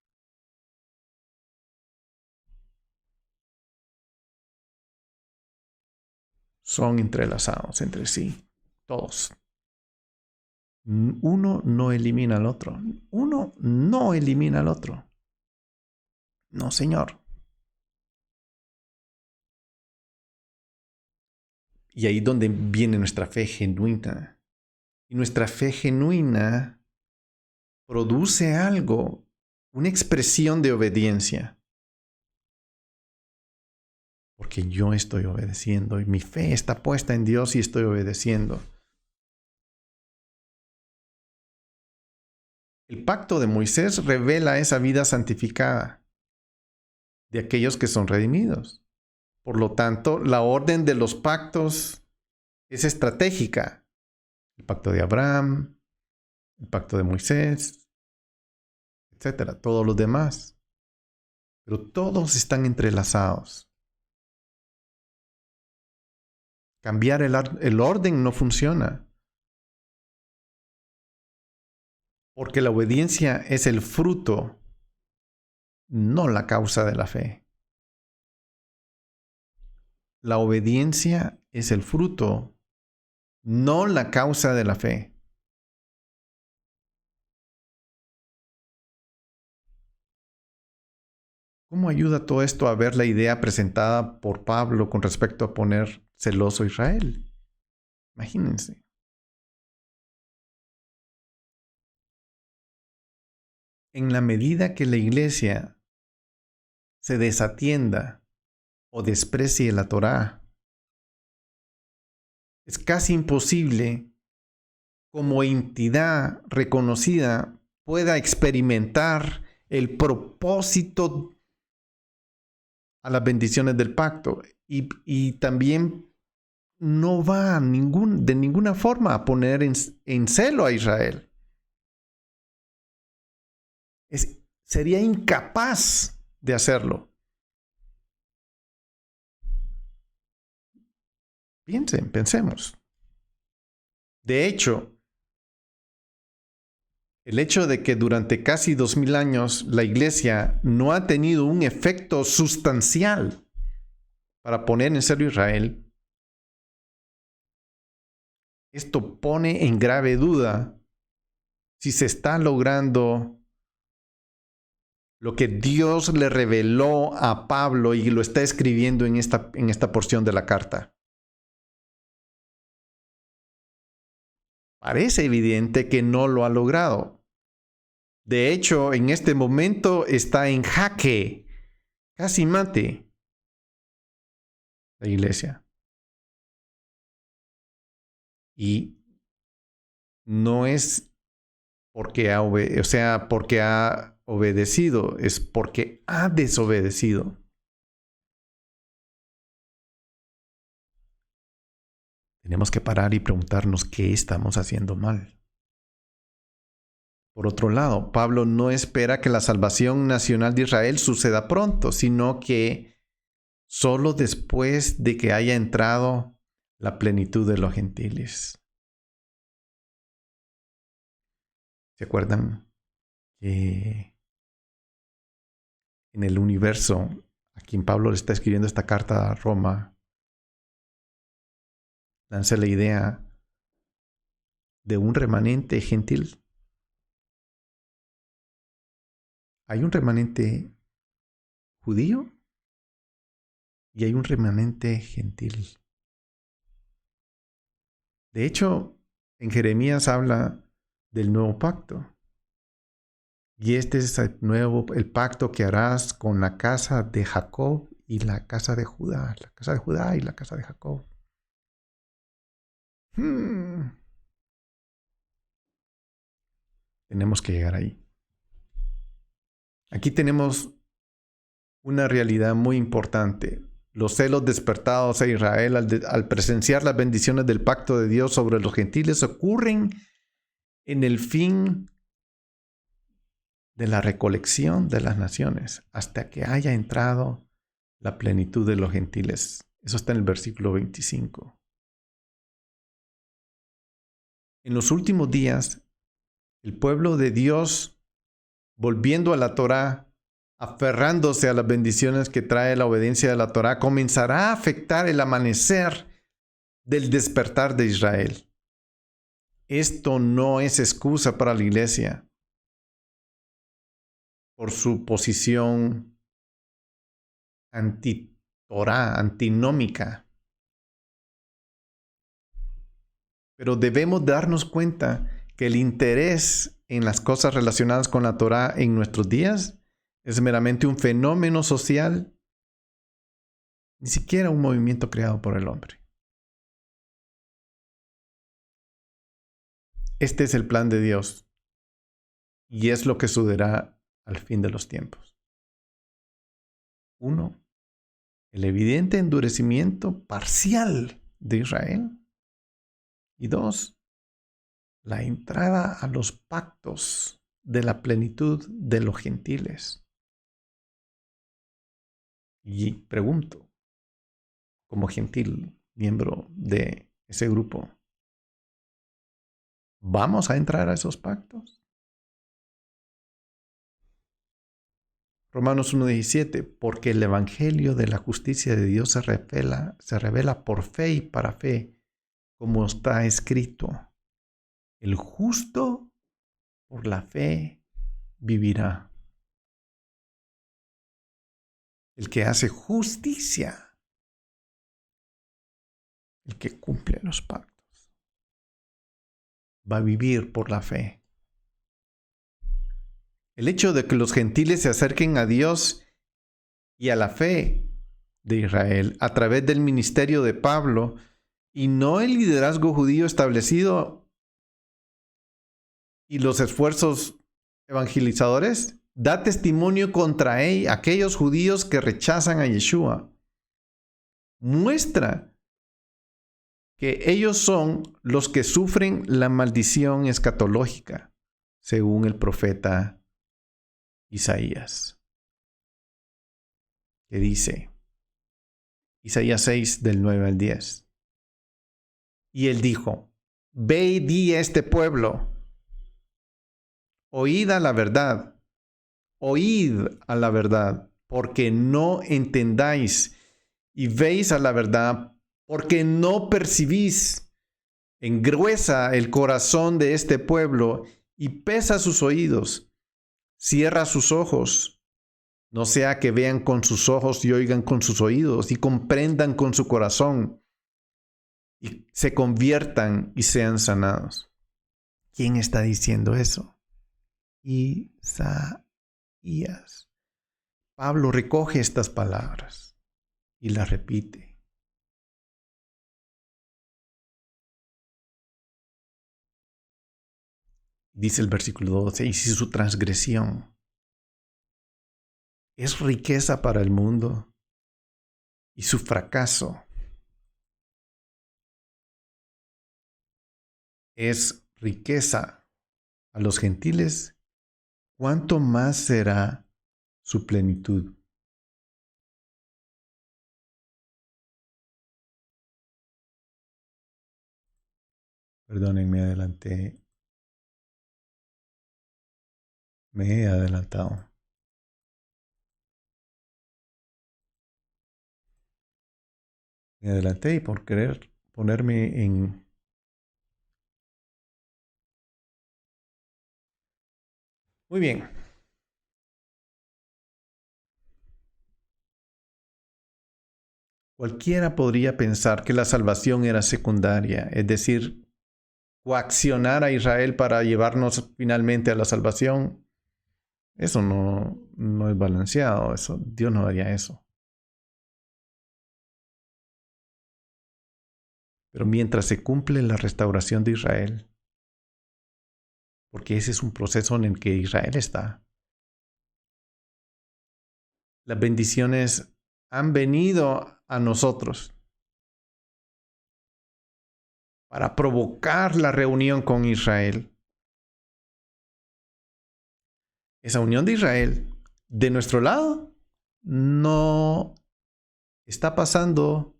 son entrelazados entre sí, todos. Uno no elimina al otro. Uno no elimina al otro. No, Señor. Y ahí es donde viene nuestra fe genuina. Y nuestra fe genuina produce algo, una expresión de obediencia. Porque yo estoy obedeciendo y mi fe está puesta en Dios y estoy obedeciendo. El pacto de Moisés revela esa vida santificada de aquellos que son redimidos. Por lo tanto, la orden de los pactos es estratégica. El pacto de Abraham, el pacto de Moisés, etcétera, todos los demás. Pero todos están entrelazados. Cambiar el orden no funciona. Porque la obediencia es el fruto, no la causa de la fe. La obediencia es el fruto, no la causa de la fe. ¿Cómo ayuda todo esto a ver la idea presentada por Pablo con respecto a poner celoso a Israel? Imagínense. en la medida que la iglesia se desatienda o desprecie la Torá, es casi imposible como entidad reconocida pueda experimentar el propósito a las bendiciones del pacto y también no va de ninguna forma a poner en celo a Israel. Sería incapaz de hacerlo. Pensemos. De hecho, el hecho de que durante casi 2000 años la iglesia no ha tenido un efecto sustancial para poner en serio a Israel, esto pone en grave duda si se está logrando lo que Dios le reveló a Pablo y lo está escribiendo en esta porción de la carta. Parece evidente que no lo ha logrado. De hecho, en este momento está en jaque, casi mate, la iglesia. Y no es porque porque ha obedecido, es porque ha desobedecido. Tenemos que parar y preguntarnos qué estamos haciendo mal. Por otro lado, Pablo no espera que la salvación nacional de Israel suceda pronto, sino que solo después de que haya entrado la plenitud de los gentiles. ¿Se acuerdan que en el universo, a quien Pablo le está escribiendo esta carta a Roma, lanza la idea de un remanente gentil? Hay un remanente judío y hay un remanente gentil. De hecho, en Jeremías habla del nuevo pacto. Y este es el pacto que harás con la casa de Jacob y la casa de Judá. La casa de Judá y la casa de Jacob. Tenemos que llegar ahí. Aquí tenemos una realidad muy importante. Los celos despertados a Israel al presenciar las bendiciones del pacto de Dios sobre los gentiles ocurren en el fin de la recolección de las naciones hasta que haya entrado la plenitud de los gentiles. Eso está en el versículo 25. En los últimos días, el pueblo de Dios, volviendo a la Torá, aferrándose a las bendiciones que trae la obediencia de la Torá, comenzará a afectar el amanecer del despertar de Israel. Esto no es excusa para la iglesia por su posición anti-Torá, antinómica. Pero debemos darnos cuenta que el interés en las cosas relacionadas con la Torá en nuestros días es meramente un fenómeno social, ni siquiera un movimiento creado por el hombre. Este es el plan de Dios y es lo que sucederá al fin de los tiempos. 1. El evidente endurecimiento parcial de Israel. Y 2. La entrada a los pactos de la plenitud de los gentiles. Y pregunto, como gentil miembro de ese grupo, ¿vamos a entrar a esos pactos? Romanos 1:17, porque el evangelio de la justicia de Dios se revela por fe y para fe, como está escrito. El justo por la fe vivirá. El que hace justicia, el que cumple los pactos, va a vivir por la fe. El hecho de que los gentiles se acerquen a Dios y a la fe de Israel a través del ministerio de Pablo y no el liderazgo judío establecido y los esfuerzos evangelizadores, da testimonio contra aquellos judíos que rechazan a Yeshua. Muestra que ellos son los que sufren la maldición escatológica, según el profeta Isaías, que dice, Isaías 6, del 9 al 10. Y él dijo, ve y di a este pueblo, oíd a la verdad, porque no entendáis, y veis a la verdad, porque no percibís. Engruesa el corazón de este pueblo y pesa sus oídos. Cierra sus ojos, no sea que vean con sus ojos y oigan con sus oídos y comprendan con su corazón y se conviertan y sean sanados. ¿Quién está diciendo eso? Isaías. Pablo recoge estas palabras y las repite. Dice el versículo 12, y si su transgresión es riqueza para el mundo y su fracaso es riqueza a los gentiles, ¿cuánto más será su plenitud? Perdonen, me adelanté. Me he adelantado. Me adelanté y por querer ponerme en... Muy bien. Cualquiera podría pensar que la salvación era secundaria, es decir, coaccionar a Israel para llevarnos finalmente a la salvación. Eso no es balanceado, Dios no haría eso. Pero mientras se cumple la restauración de Israel, porque ese es un proceso en el que Israel está, las bendiciones han venido a nosotros para provocar la reunión con Israel. Esa unión de Israel, de nuestro lado, no está pasando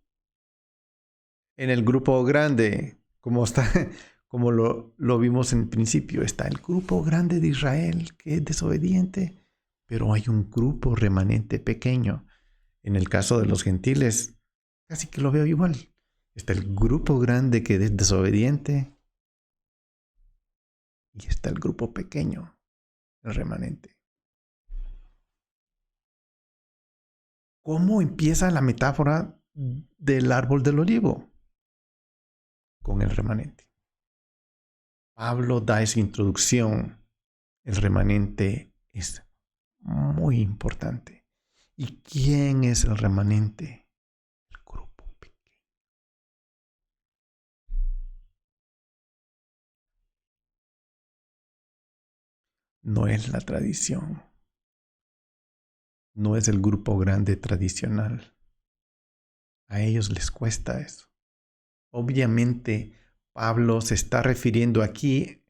en el grupo grande, como lo vimos en principio. Está el grupo grande de Israel que es desobediente, pero hay un grupo remanente pequeño. En el caso de los gentiles, casi que lo veo igual. Está el grupo grande que es desobediente y está el grupo pequeño, el remanente. ¿Cómo empieza la metáfora del árbol del olivo? Con el remanente. Pablo da esa introducción. El remanente es muy importante. ¿Y quién es el remanente? El grupo pequeño. No es la tradición. No es el grupo grande tradicional. A ellos les cuesta eso. Obviamente, Pablo se está refiriendo aquí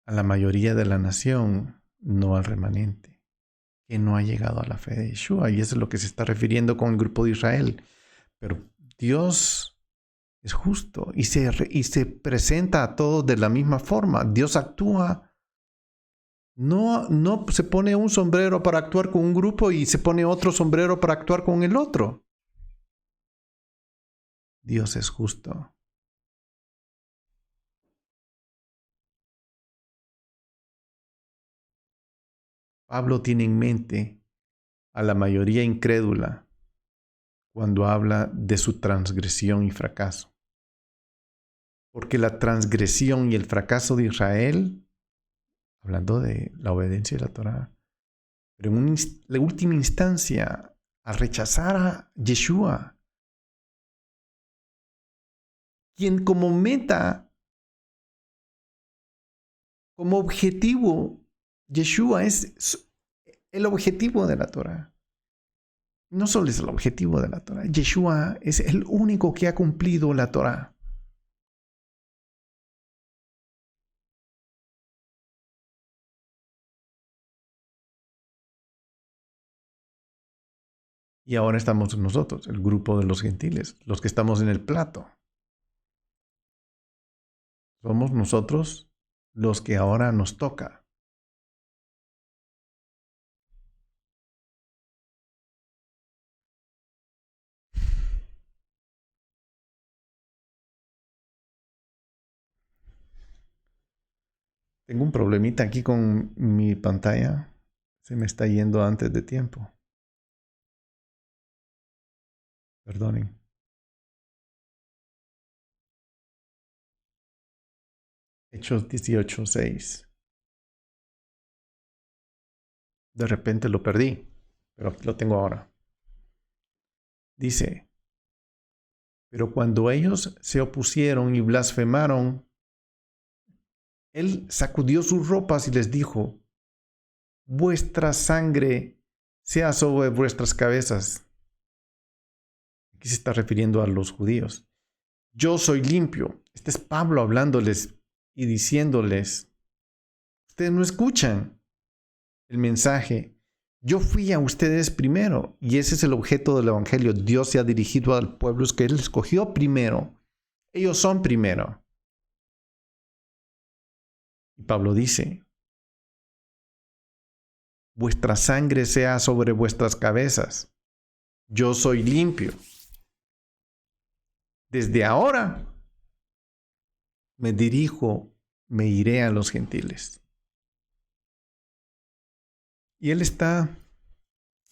a la mayoría de la nación, no al remanente, que no ha llegado a la fe de Yeshua. Y eso es lo que se está refiriendo con el grupo de Israel. Pero Dios es justo y se presenta a todos de la misma forma. Dios actúa. No se pone un sombrero para actuar con un grupo y se pone otro sombrero para actuar con el otro. Dios es justo. Pablo tiene en mente a la mayoría incrédula cuando habla de su transgresión y fracaso. Porque la transgresión y el fracaso de Israel, hablando de la obediencia de la Torá. Pero en la última instancia, al rechazar a Yeshua, quien como meta, como objetivo, Yeshua es el objetivo de la Torá. No solo es el objetivo de la Torá, Yeshua es el único que ha cumplido la Torá. Y ahora estamos nosotros, el grupo de los gentiles, los que estamos en el plato. Somos nosotros los que ahora nos toca. Tengo un problemita aquí con mi pantalla. Se me está yendo antes de tiempo. Perdonen. Hechos 18:6. De repente lo perdí, pero aquí lo tengo ahora. Dice, pero cuando ellos se opusieron y blasfemaron, él sacudió sus ropas y les dijo, vuestra sangre sea sobre vuestras cabezas. Aquí se está refiriendo a los judíos. Yo soy limpio. Este es Pablo hablándoles y diciéndoles, ustedes no escuchan el mensaje. Yo fui a ustedes primero y ese es el objeto del Evangelio. Dios se ha dirigido al pueblo que Él escogió primero. Ellos son primero. Y Pablo dice, vuestra sangre sea sobre vuestras cabezas. Yo soy limpio. Desde ahora me iré a los gentiles. Y él está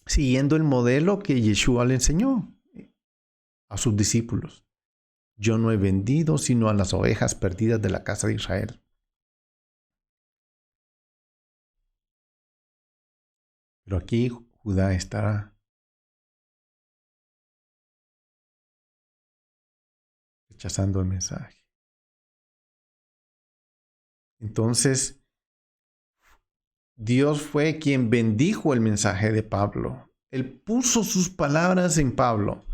siguiendo el modelo que Yeshua le enseñó a sus discípulos. Yo no he vendido sino a las ovejas perdidas de la casa de Israel. Pero aquí Judá estará rechazando el mensaje. Entonces, Dios fue quien bendijo el mensaje de Pablo. Él puso sus palabras en Pablo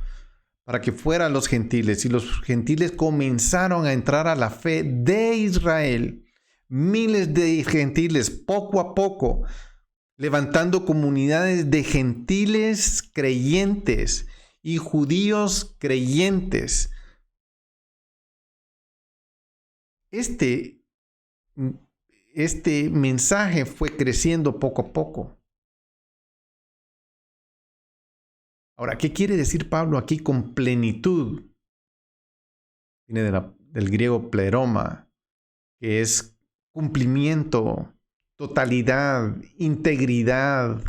para que fuera a los gentiles. Y los gentiles comenzaron a entrar a la fe de Israel. Miles de gentiles, poco a poco, levantando comunidades de gentiles creyentes y judíos creyentes. Este mensaje fue creciendo poco a poco. Ahora, ¿qué quiere decir Pablo aquí con plenitud? Viene del griego pleroma, que es cumplimiento, totalidad, integridad,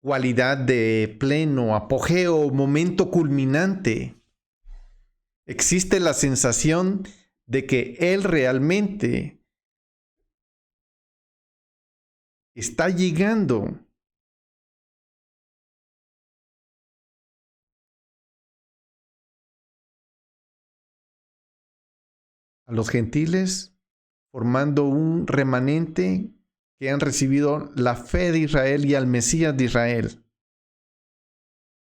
cualidad de pleno, apogeo, momento culminante. Existe la sensación de que Él realmente está llegando a los gentiles, formando un remanente que han recibido la fe de Israel y al Mesías de Israel.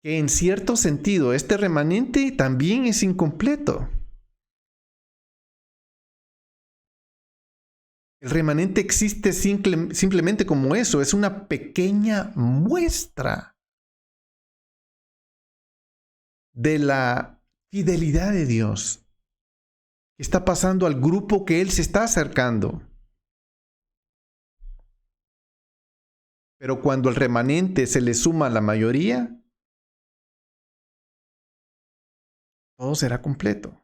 Que en cierto sentido, este remanente también es incompleto. El remanente existe simplemente como eso, es una pequeña muestra de la fidelidad de Dios que está pasando al grupo que Él se está acercando. Pero cuando el remanente se le suma a la mayoría, todo será completo.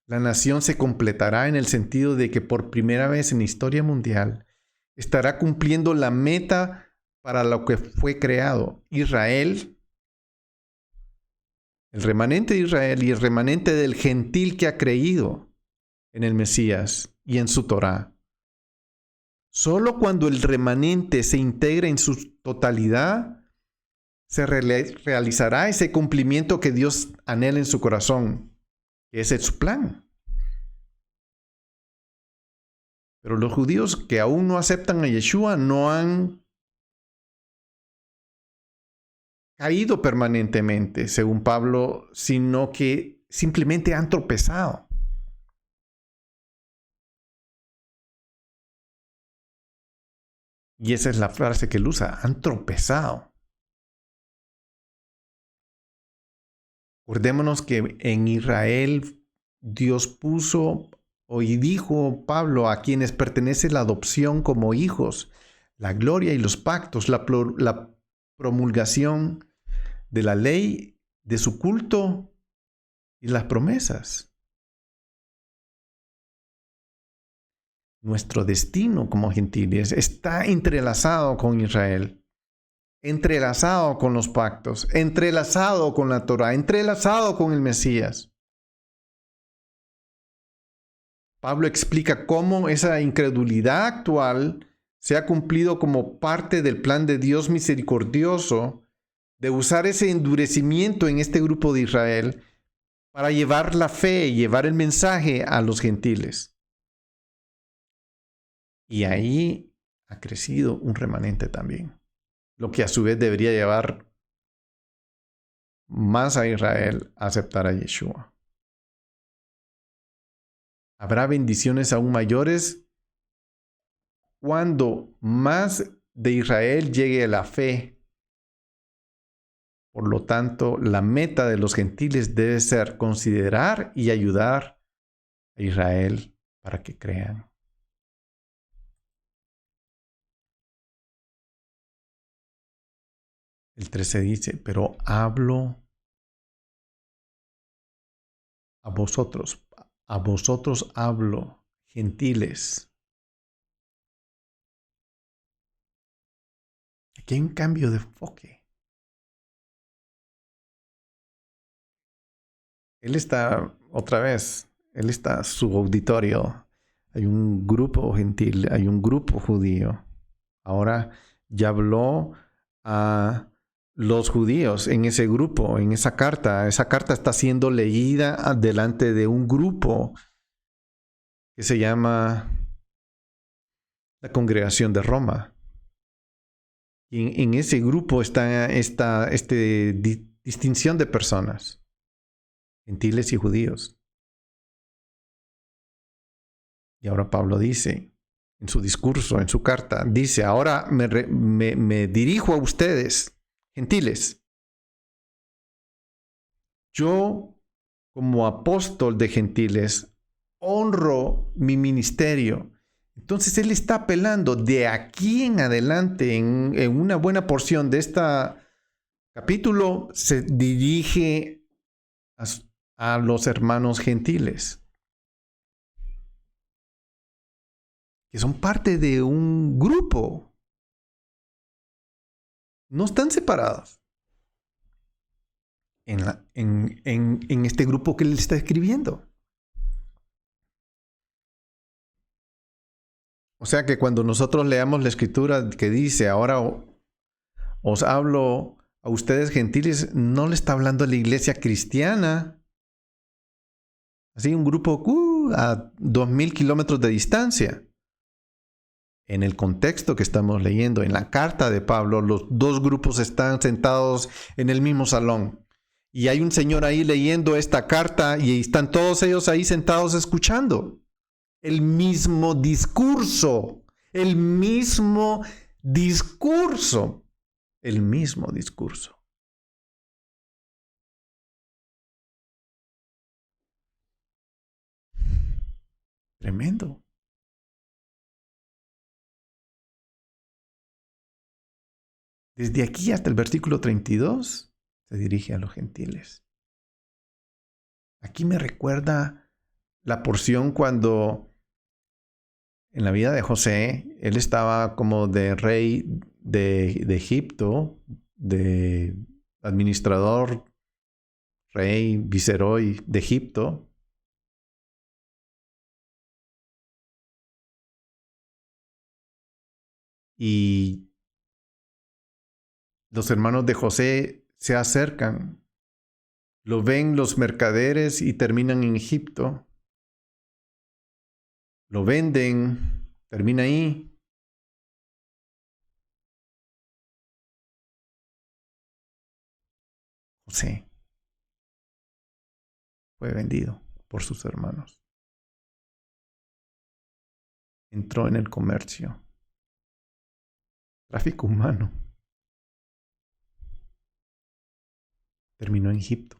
La nación se completará en el sentido de que por primera vez en la historia mundial estará cumpliendo la meta para lo que fue creado. Israel, el remanente de Israel y el remanente del gentil que ha creído. en el Mesías y en su Torá. Solo cuando el remanente se integre en su totalidad, se realizará ese cumplimiento que Dios anhela en su corazón, que ese es su plan. Pero los judíos que aún no aceptan a Yeshua no han caído permanentemente, según Pablo, sino que simplemente han tropezado. Y esa es la frase que él usa, han tropezado. Acordémonos que en Israel Dios puso, y dijo Pablo, a quienes pertenece la adopción como hijos, la gloria y los pactos, la promulgación de la ley, de su culto y las promesas. Nuestro destino como gentiles está entrelazado con Israel, entrelazado con los pactos, entrelazado con la Torá, entrelazado con el Mesías. Pablo explica cómo esa incredulidad actual se ha cumplido como parte del plan de Dios misericordioso de usar ese endurecimiento en este grupo de Israel para llevar la fe y llevar el mensaje a los gentiles. Y ahí ha crecido un remanente también, lo que a su vez debería llevar más a Israel a aceptar a Yeshua. Habrá bendiciones aún mayores cuando más de Israel llegue a la fe. Por lo tanto, la meta de los gentiles debe ser considerar y ayudar a Israel para que crean. El 13 dice, pero hablo a vosotros hablo, gentiles. Aquí hay un cambio de enfoque. Él está, otra vez, él está su auditorio. Hay un grupo gentil, hay un grupo judío. Ahora ya habló a los judíos en ese grupo, en esa carta. Esa carta está siendo leída delante de un grupo que se llama la Congregación de Roma. Y en ese grupo está esta distinción de personas, gentiles y judíos. Y ahora Pablo dice, en su discurso, en su carta, dice, ahora me dirijo a ustedes, gentiles. Yo, como apóstol de gentiles, honro mi ministerio. Entonces él está apelando de aquí en adelante, en una buena porción de este capítulo, se dirige a los hermanos gentiles, que son parte de un grupo. No están separados en este grupo que él está escribiendo. O sea que cuando nosotros leamos la escritura que dice, ahora os hablo a ustedes gentiles, no le está hablando a la iglesia cristiana. Así un grupo a 2000 kilómetros de distancia. En el contexto que estamos leyendo, en la carta de Pablo, los dos grupos están sentados en el mismo salón. Y hay un señor ahí leyendo esta carta y están todos ellos ahí sentados escuchando. El mismo discurso. El mismo discurso. El mismo discurso. Tremendo. Desde aquí hasta el versículo 32 se dirige a los gentiles. Aquí me recuerda la porción cuando en la vida de José, él estaba como de rey de Egipto, de administrador, rey, viceroy de Egipto. y los hermanos de José se acercan. Lo ven los mercaderes y terminan en Egipto. Lo venden, termina ahí. José fue vendido por sus hermanos. Entró en el comercio. Tráfico humano. Terminó en Egipto.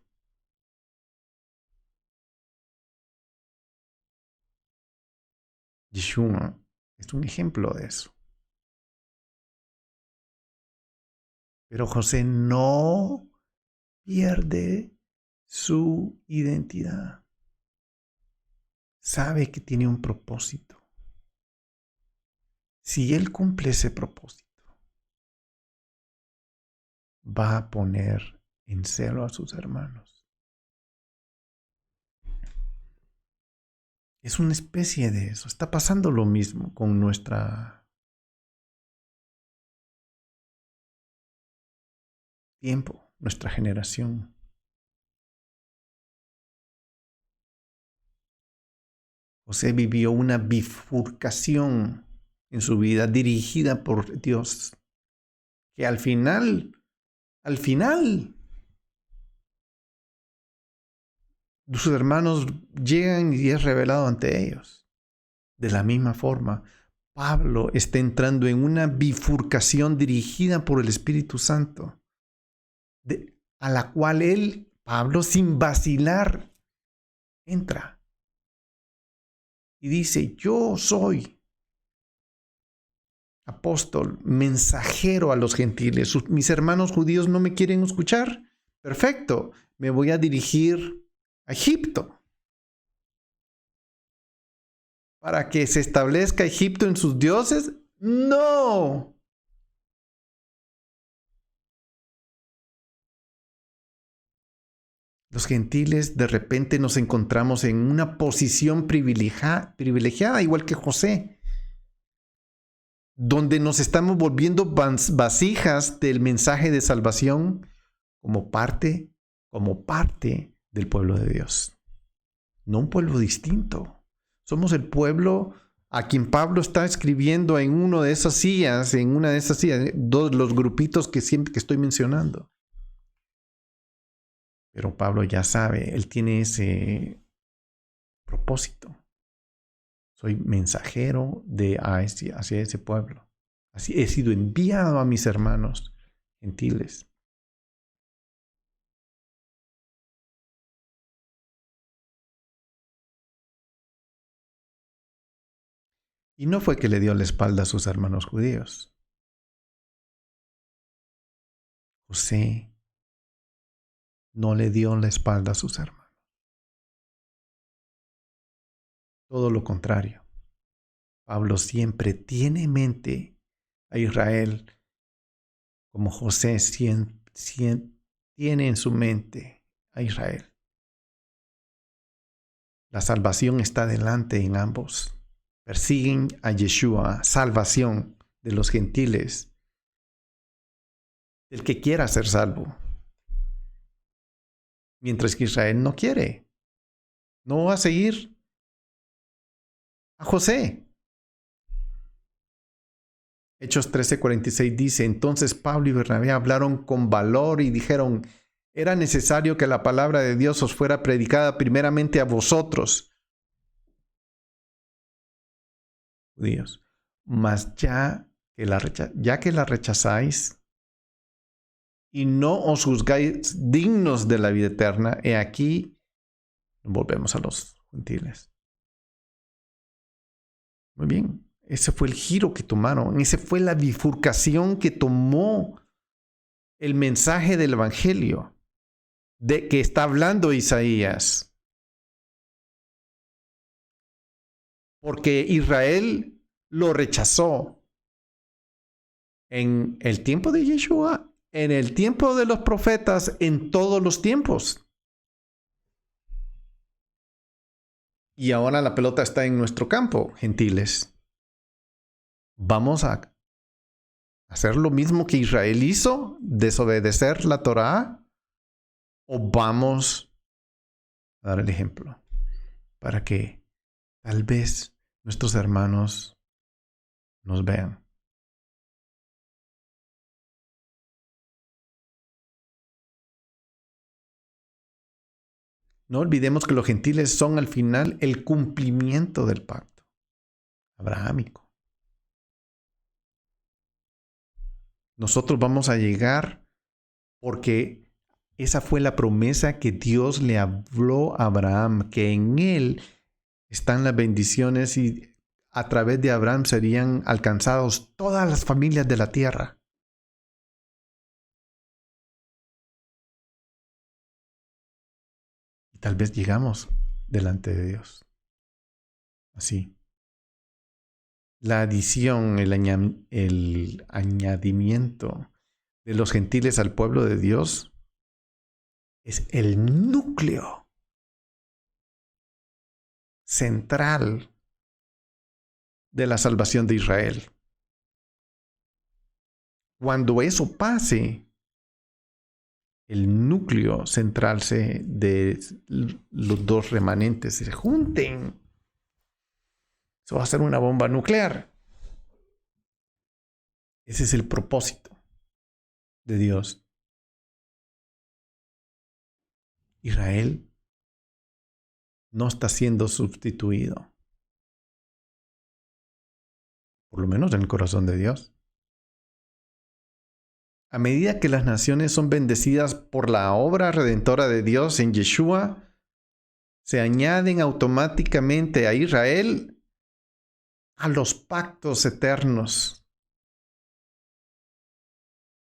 Yeshua es un ejemplo de eso. Pero José no pierde su identidad. Sabe que tiene un propósito. Si él cumple ese propósito, va a poner en celo a sus hermanos. Es una especie de eso. Está pasando lo mismo con nuestra tiempo, nuestra generación. José vivió una bifurcación en su vida dirigida por Dios, que al final, sus hermanos llegan y es revelado ante ellos. De la misma forma, Pablo está entrando en una bifurcación dirigida por el Espíritu Santo, a la cual Pablo, sin vacilar, entra y dice: yo soy apóstol, mensajero a los gentiles. Mis hermanos judíos no me quieren escuchar. Perfecto, me voy a dirigir a Egipto para que se establezca Egipto en sus dioses. No. Los gentiles de repente nos encontramos en una posición privilegiada, igual que José, donde nos estamos volviendo vasijas del mensaje de salvación como parte del pueblo de Dios. No un pueblo distinto. Somos el pueblo a quien Pablo está escribiendo en una de esas sillas, los grupitos que siempre que estoy mencionando. Pero Pablo ya sabe, él tiene ese propósito. Soy mensajero hacia ese pueblo. Así he sido enviado a mis hermanos gentiles. Y no fue que le dio la espalda a sus hermanos judíos. José no le dio la espalda a sus hermanos. Todo lo contrario. Pablo siempre tiene en mente a Israel como José tiene en su mente a Israel. La salvación está delante en ambos. Persiguen a Yeshua, salvación de los gentiles, del que quiera ser salvo. Mientras que Israel no quiere. No va a seguir a José. Hechos 13:46 dice: entonces Pablo y Bernabé hablaron con valor y dijeron: era necesario que la palabra de Dios os fuera predicada primeramente a vosotros, judíos, mas ya que la rechazáis y no os juzgáis dignos de la vida eterna, he aquí, volvemos a los gentiles. Muy bien. Ese fue el giro que tomaron. Esa fue la bifurcación que tomó el mensaje del Evangelio de que está hablando Isaías. Porque Israel lo rechazó en el tiempo de Yeshua, en el tiempo de los profetas, en todos los tiempos. Y ahora la pelota está en nuestro campo, gentiles. Vamos a ¿Hacer lo mismo que Israel hizo? ¿Desobedecer la Torá? ¿O vamos a dar el ejemplo para que tal vez nuestros hermanos nos vean? No olvidemos que los gentiles son al final el cumplimiento del pacto abrahámico. Nosotros vamos a llegar porque esa fue la promesa que Dios le habló a Abraham, que en él están las bendiciones y a través de Abraham serían alcanzados todas las familias de la tierra. Y tal vez llegamos delante de Dios. Así. La adición, el añadimiento de los gentiles al pueblo de Dios es el núcleo central de la salvación de Israel. Cuando eso pase, el núcleo central de los dos remanentes se junten. Eso va a ser una bomba nuclear. Ese es el propósito de Dios. Israel no está siendo sustituido, por lo menos en el corazón de Dios. A medida que las naciones son bendecidas por la obra redentora de Dios en Yeshua, se añaden automáticamente a Israel a los pactos eternos.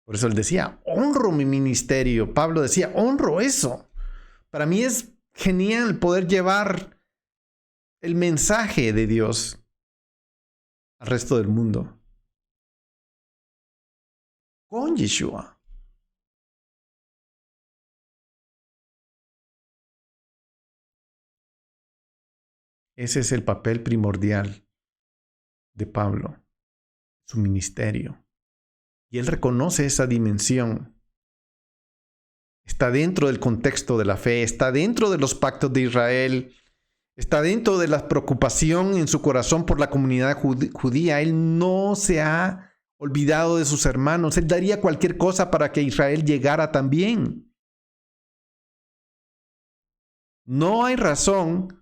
Por eso él decía, honro mi ministerio. Pablo decía, honro eso. Para mí es genial poder llevar el mensaje de Dios al resto del mundo con Yeshua. Ese es el papel primordial de Pablo, su ministerio. Y él reconoce esa dimensión. Está dentro del contexto de la fe, está dentro de los pactos de Israel, está dentro de la preocupación en su corazón por la comunidad judía. Él no se ha olvidado de sus hermanos. Él daría cualquier cosa para que Israel llegara también. No hay razón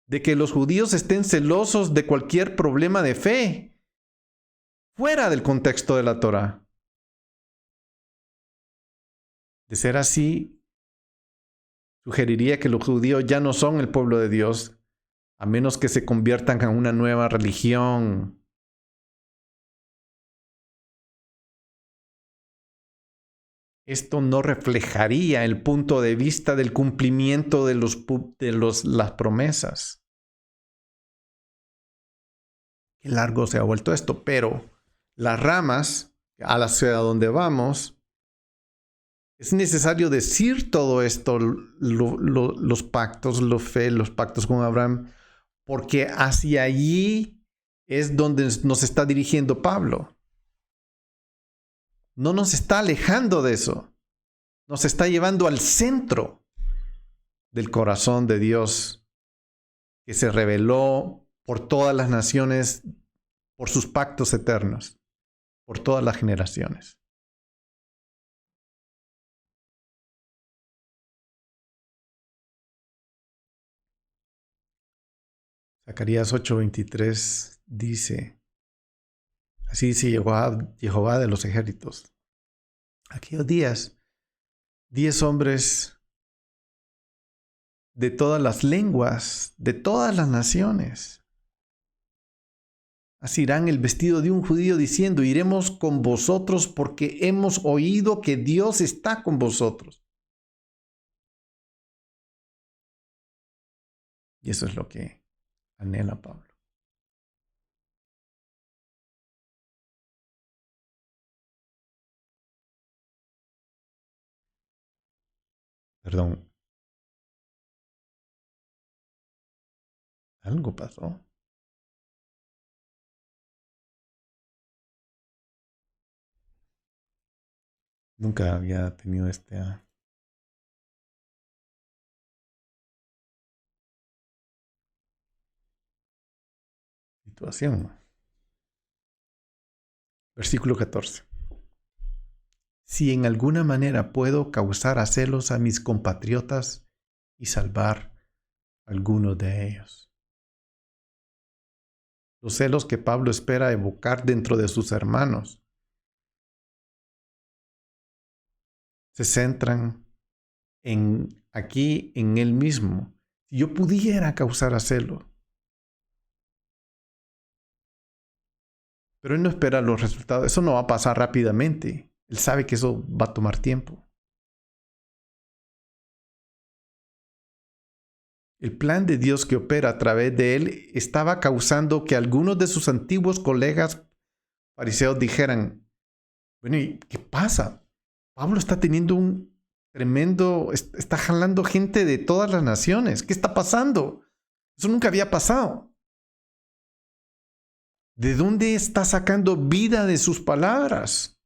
de que los judíos estén celosos de cualquier problema de fe fuera del contexto de la Torá. De ser así, sugeriría que los judíos ya no son el pueblo de Dios, a menos que se conviertan en una nueva religión. Esto no reflejaría el punto de vista del cumplimiento de las promesas. Qué largo se ha vuelto esto, pero las ramas a la ciudad donde vamos, es necesario decir todo esto, los pactos, los pactos con Abraham, porque hacia allí es donde nos está dirigiendo Pablo. No nos está alejando de eso. Nos está llevando al centro del corazón de Dios, que se reveló por todas las naciones, por sus pactos eternos, por todas las generaciones. Zacarías 8:23 dice, así dice Jehová de los ejércitos. Aquellos días, 10 hombres de todas las lenguas, de todas las naciones, asirán el vestido de un judío diciendo, iremos con vosotros porque hemos oído que Dios está con vosotros. Y eso es lo que anhela Pablo. Perdón, algo pasó. Nunca había tenido esta situación. Versículo 14. Si en alguna manera puedo causar a celos a mis compatriotas y salvar a algunos de ellos. Los celos que Pablo espera evocar dentro de sus hermanos se centran aquí en él mismo. Si yo pudiera causar a celo. Pero él no espera los resultados. Eso no va a pasar rápidamente. Él sabe que eso va a tomar tiempo. El plan de Dios que opera a través de él estaba causando que algunos de sus antiguos colegas fariseos dijeran, bueno, ¿y qué pasa? Pablo está teniendo un tremendo, está jalando gente de todas las naciones. ¿Qué está pasando? Eso nunca había pasado. ¿De dónde está sacando vida de sus palabras?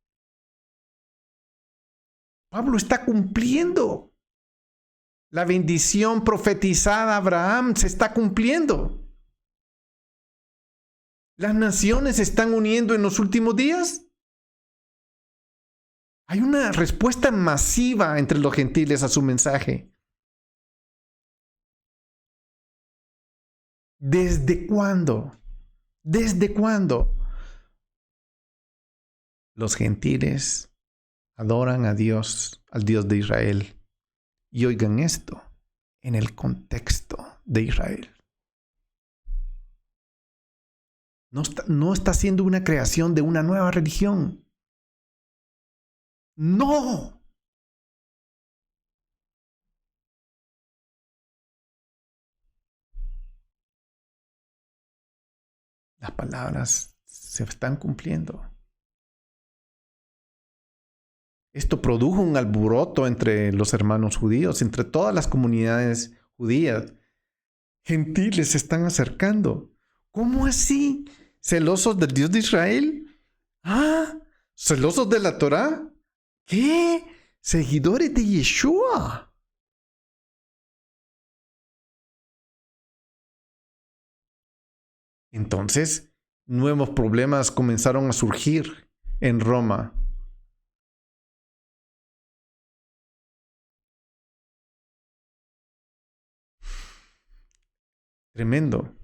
Pablo está cumpliendo. La bendición profetizada a Abraham se está cumpliendo. ¿Las naciones se están uniendo en los últimos días? Hay una respuesta masiva entre los gentiles a su mensaje. ¿Desde cuándo? ¿Desde cuándo? Los gentiles adoran a Dios, al Dios de Israel. Y oigan esto, en el contexto de Israel. No está siendo una creación de una nueva religión. No. Las palabras se están cumpliendo. Esto produjo un alboroto entre los hermanos judíos, entre todas las comunidades judías. Gentiles se están acercando. ¿Cómo así? ¿Celosos del Dios de Israel? Ah, ¿celosos de la Torá? ¿Qué? Seguidores de Yeshua. Entonces, nuevos problemas comenzaron a surgir en Roma. Tremendo.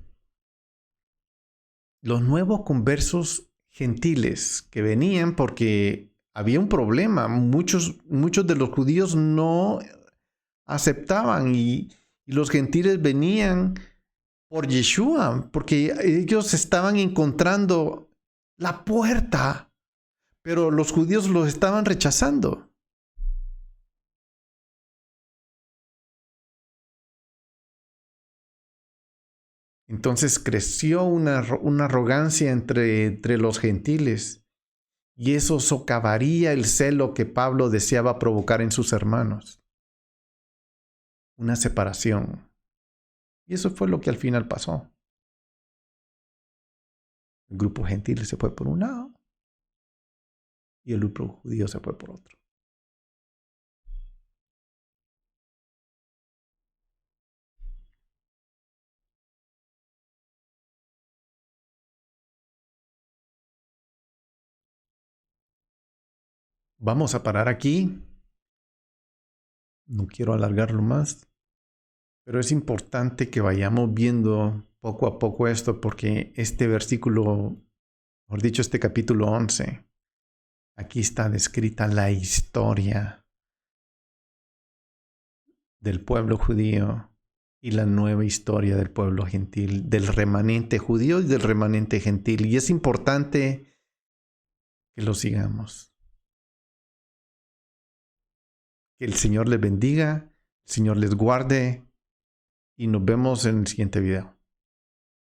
Los nuevos conversos gentiles que venían porque había un problema. Muchos de los judíos no aceptaban y los gentiles venían por Yeshua porque ellos estaban encontrando la puerta, pero los judíos los estaban rechazando. Entonces creció una arrogancia entre los gentiles y eso socavaría el celo que Pablo deseaba provocar en sus hermanos. Una separación. Y eso fue lo que al final pasó. El grupo gentil se fue por un lado y el grupo judío se fue por otro. Vamos a parar aquí. No quiero alargarlo más, pero es importante que vayamos viendo poco a poco esto porque este versículo, mejor dicho, este capítulo 11, aquí está descrita la historia del pueblo judío y la nueva historia del pueblo gentil, del remanente judío y del remanente gentil. Y es importante que lo sigamos. Que el Señor les bendiga, el Señor les guarde y nos vemos en el siguiente video.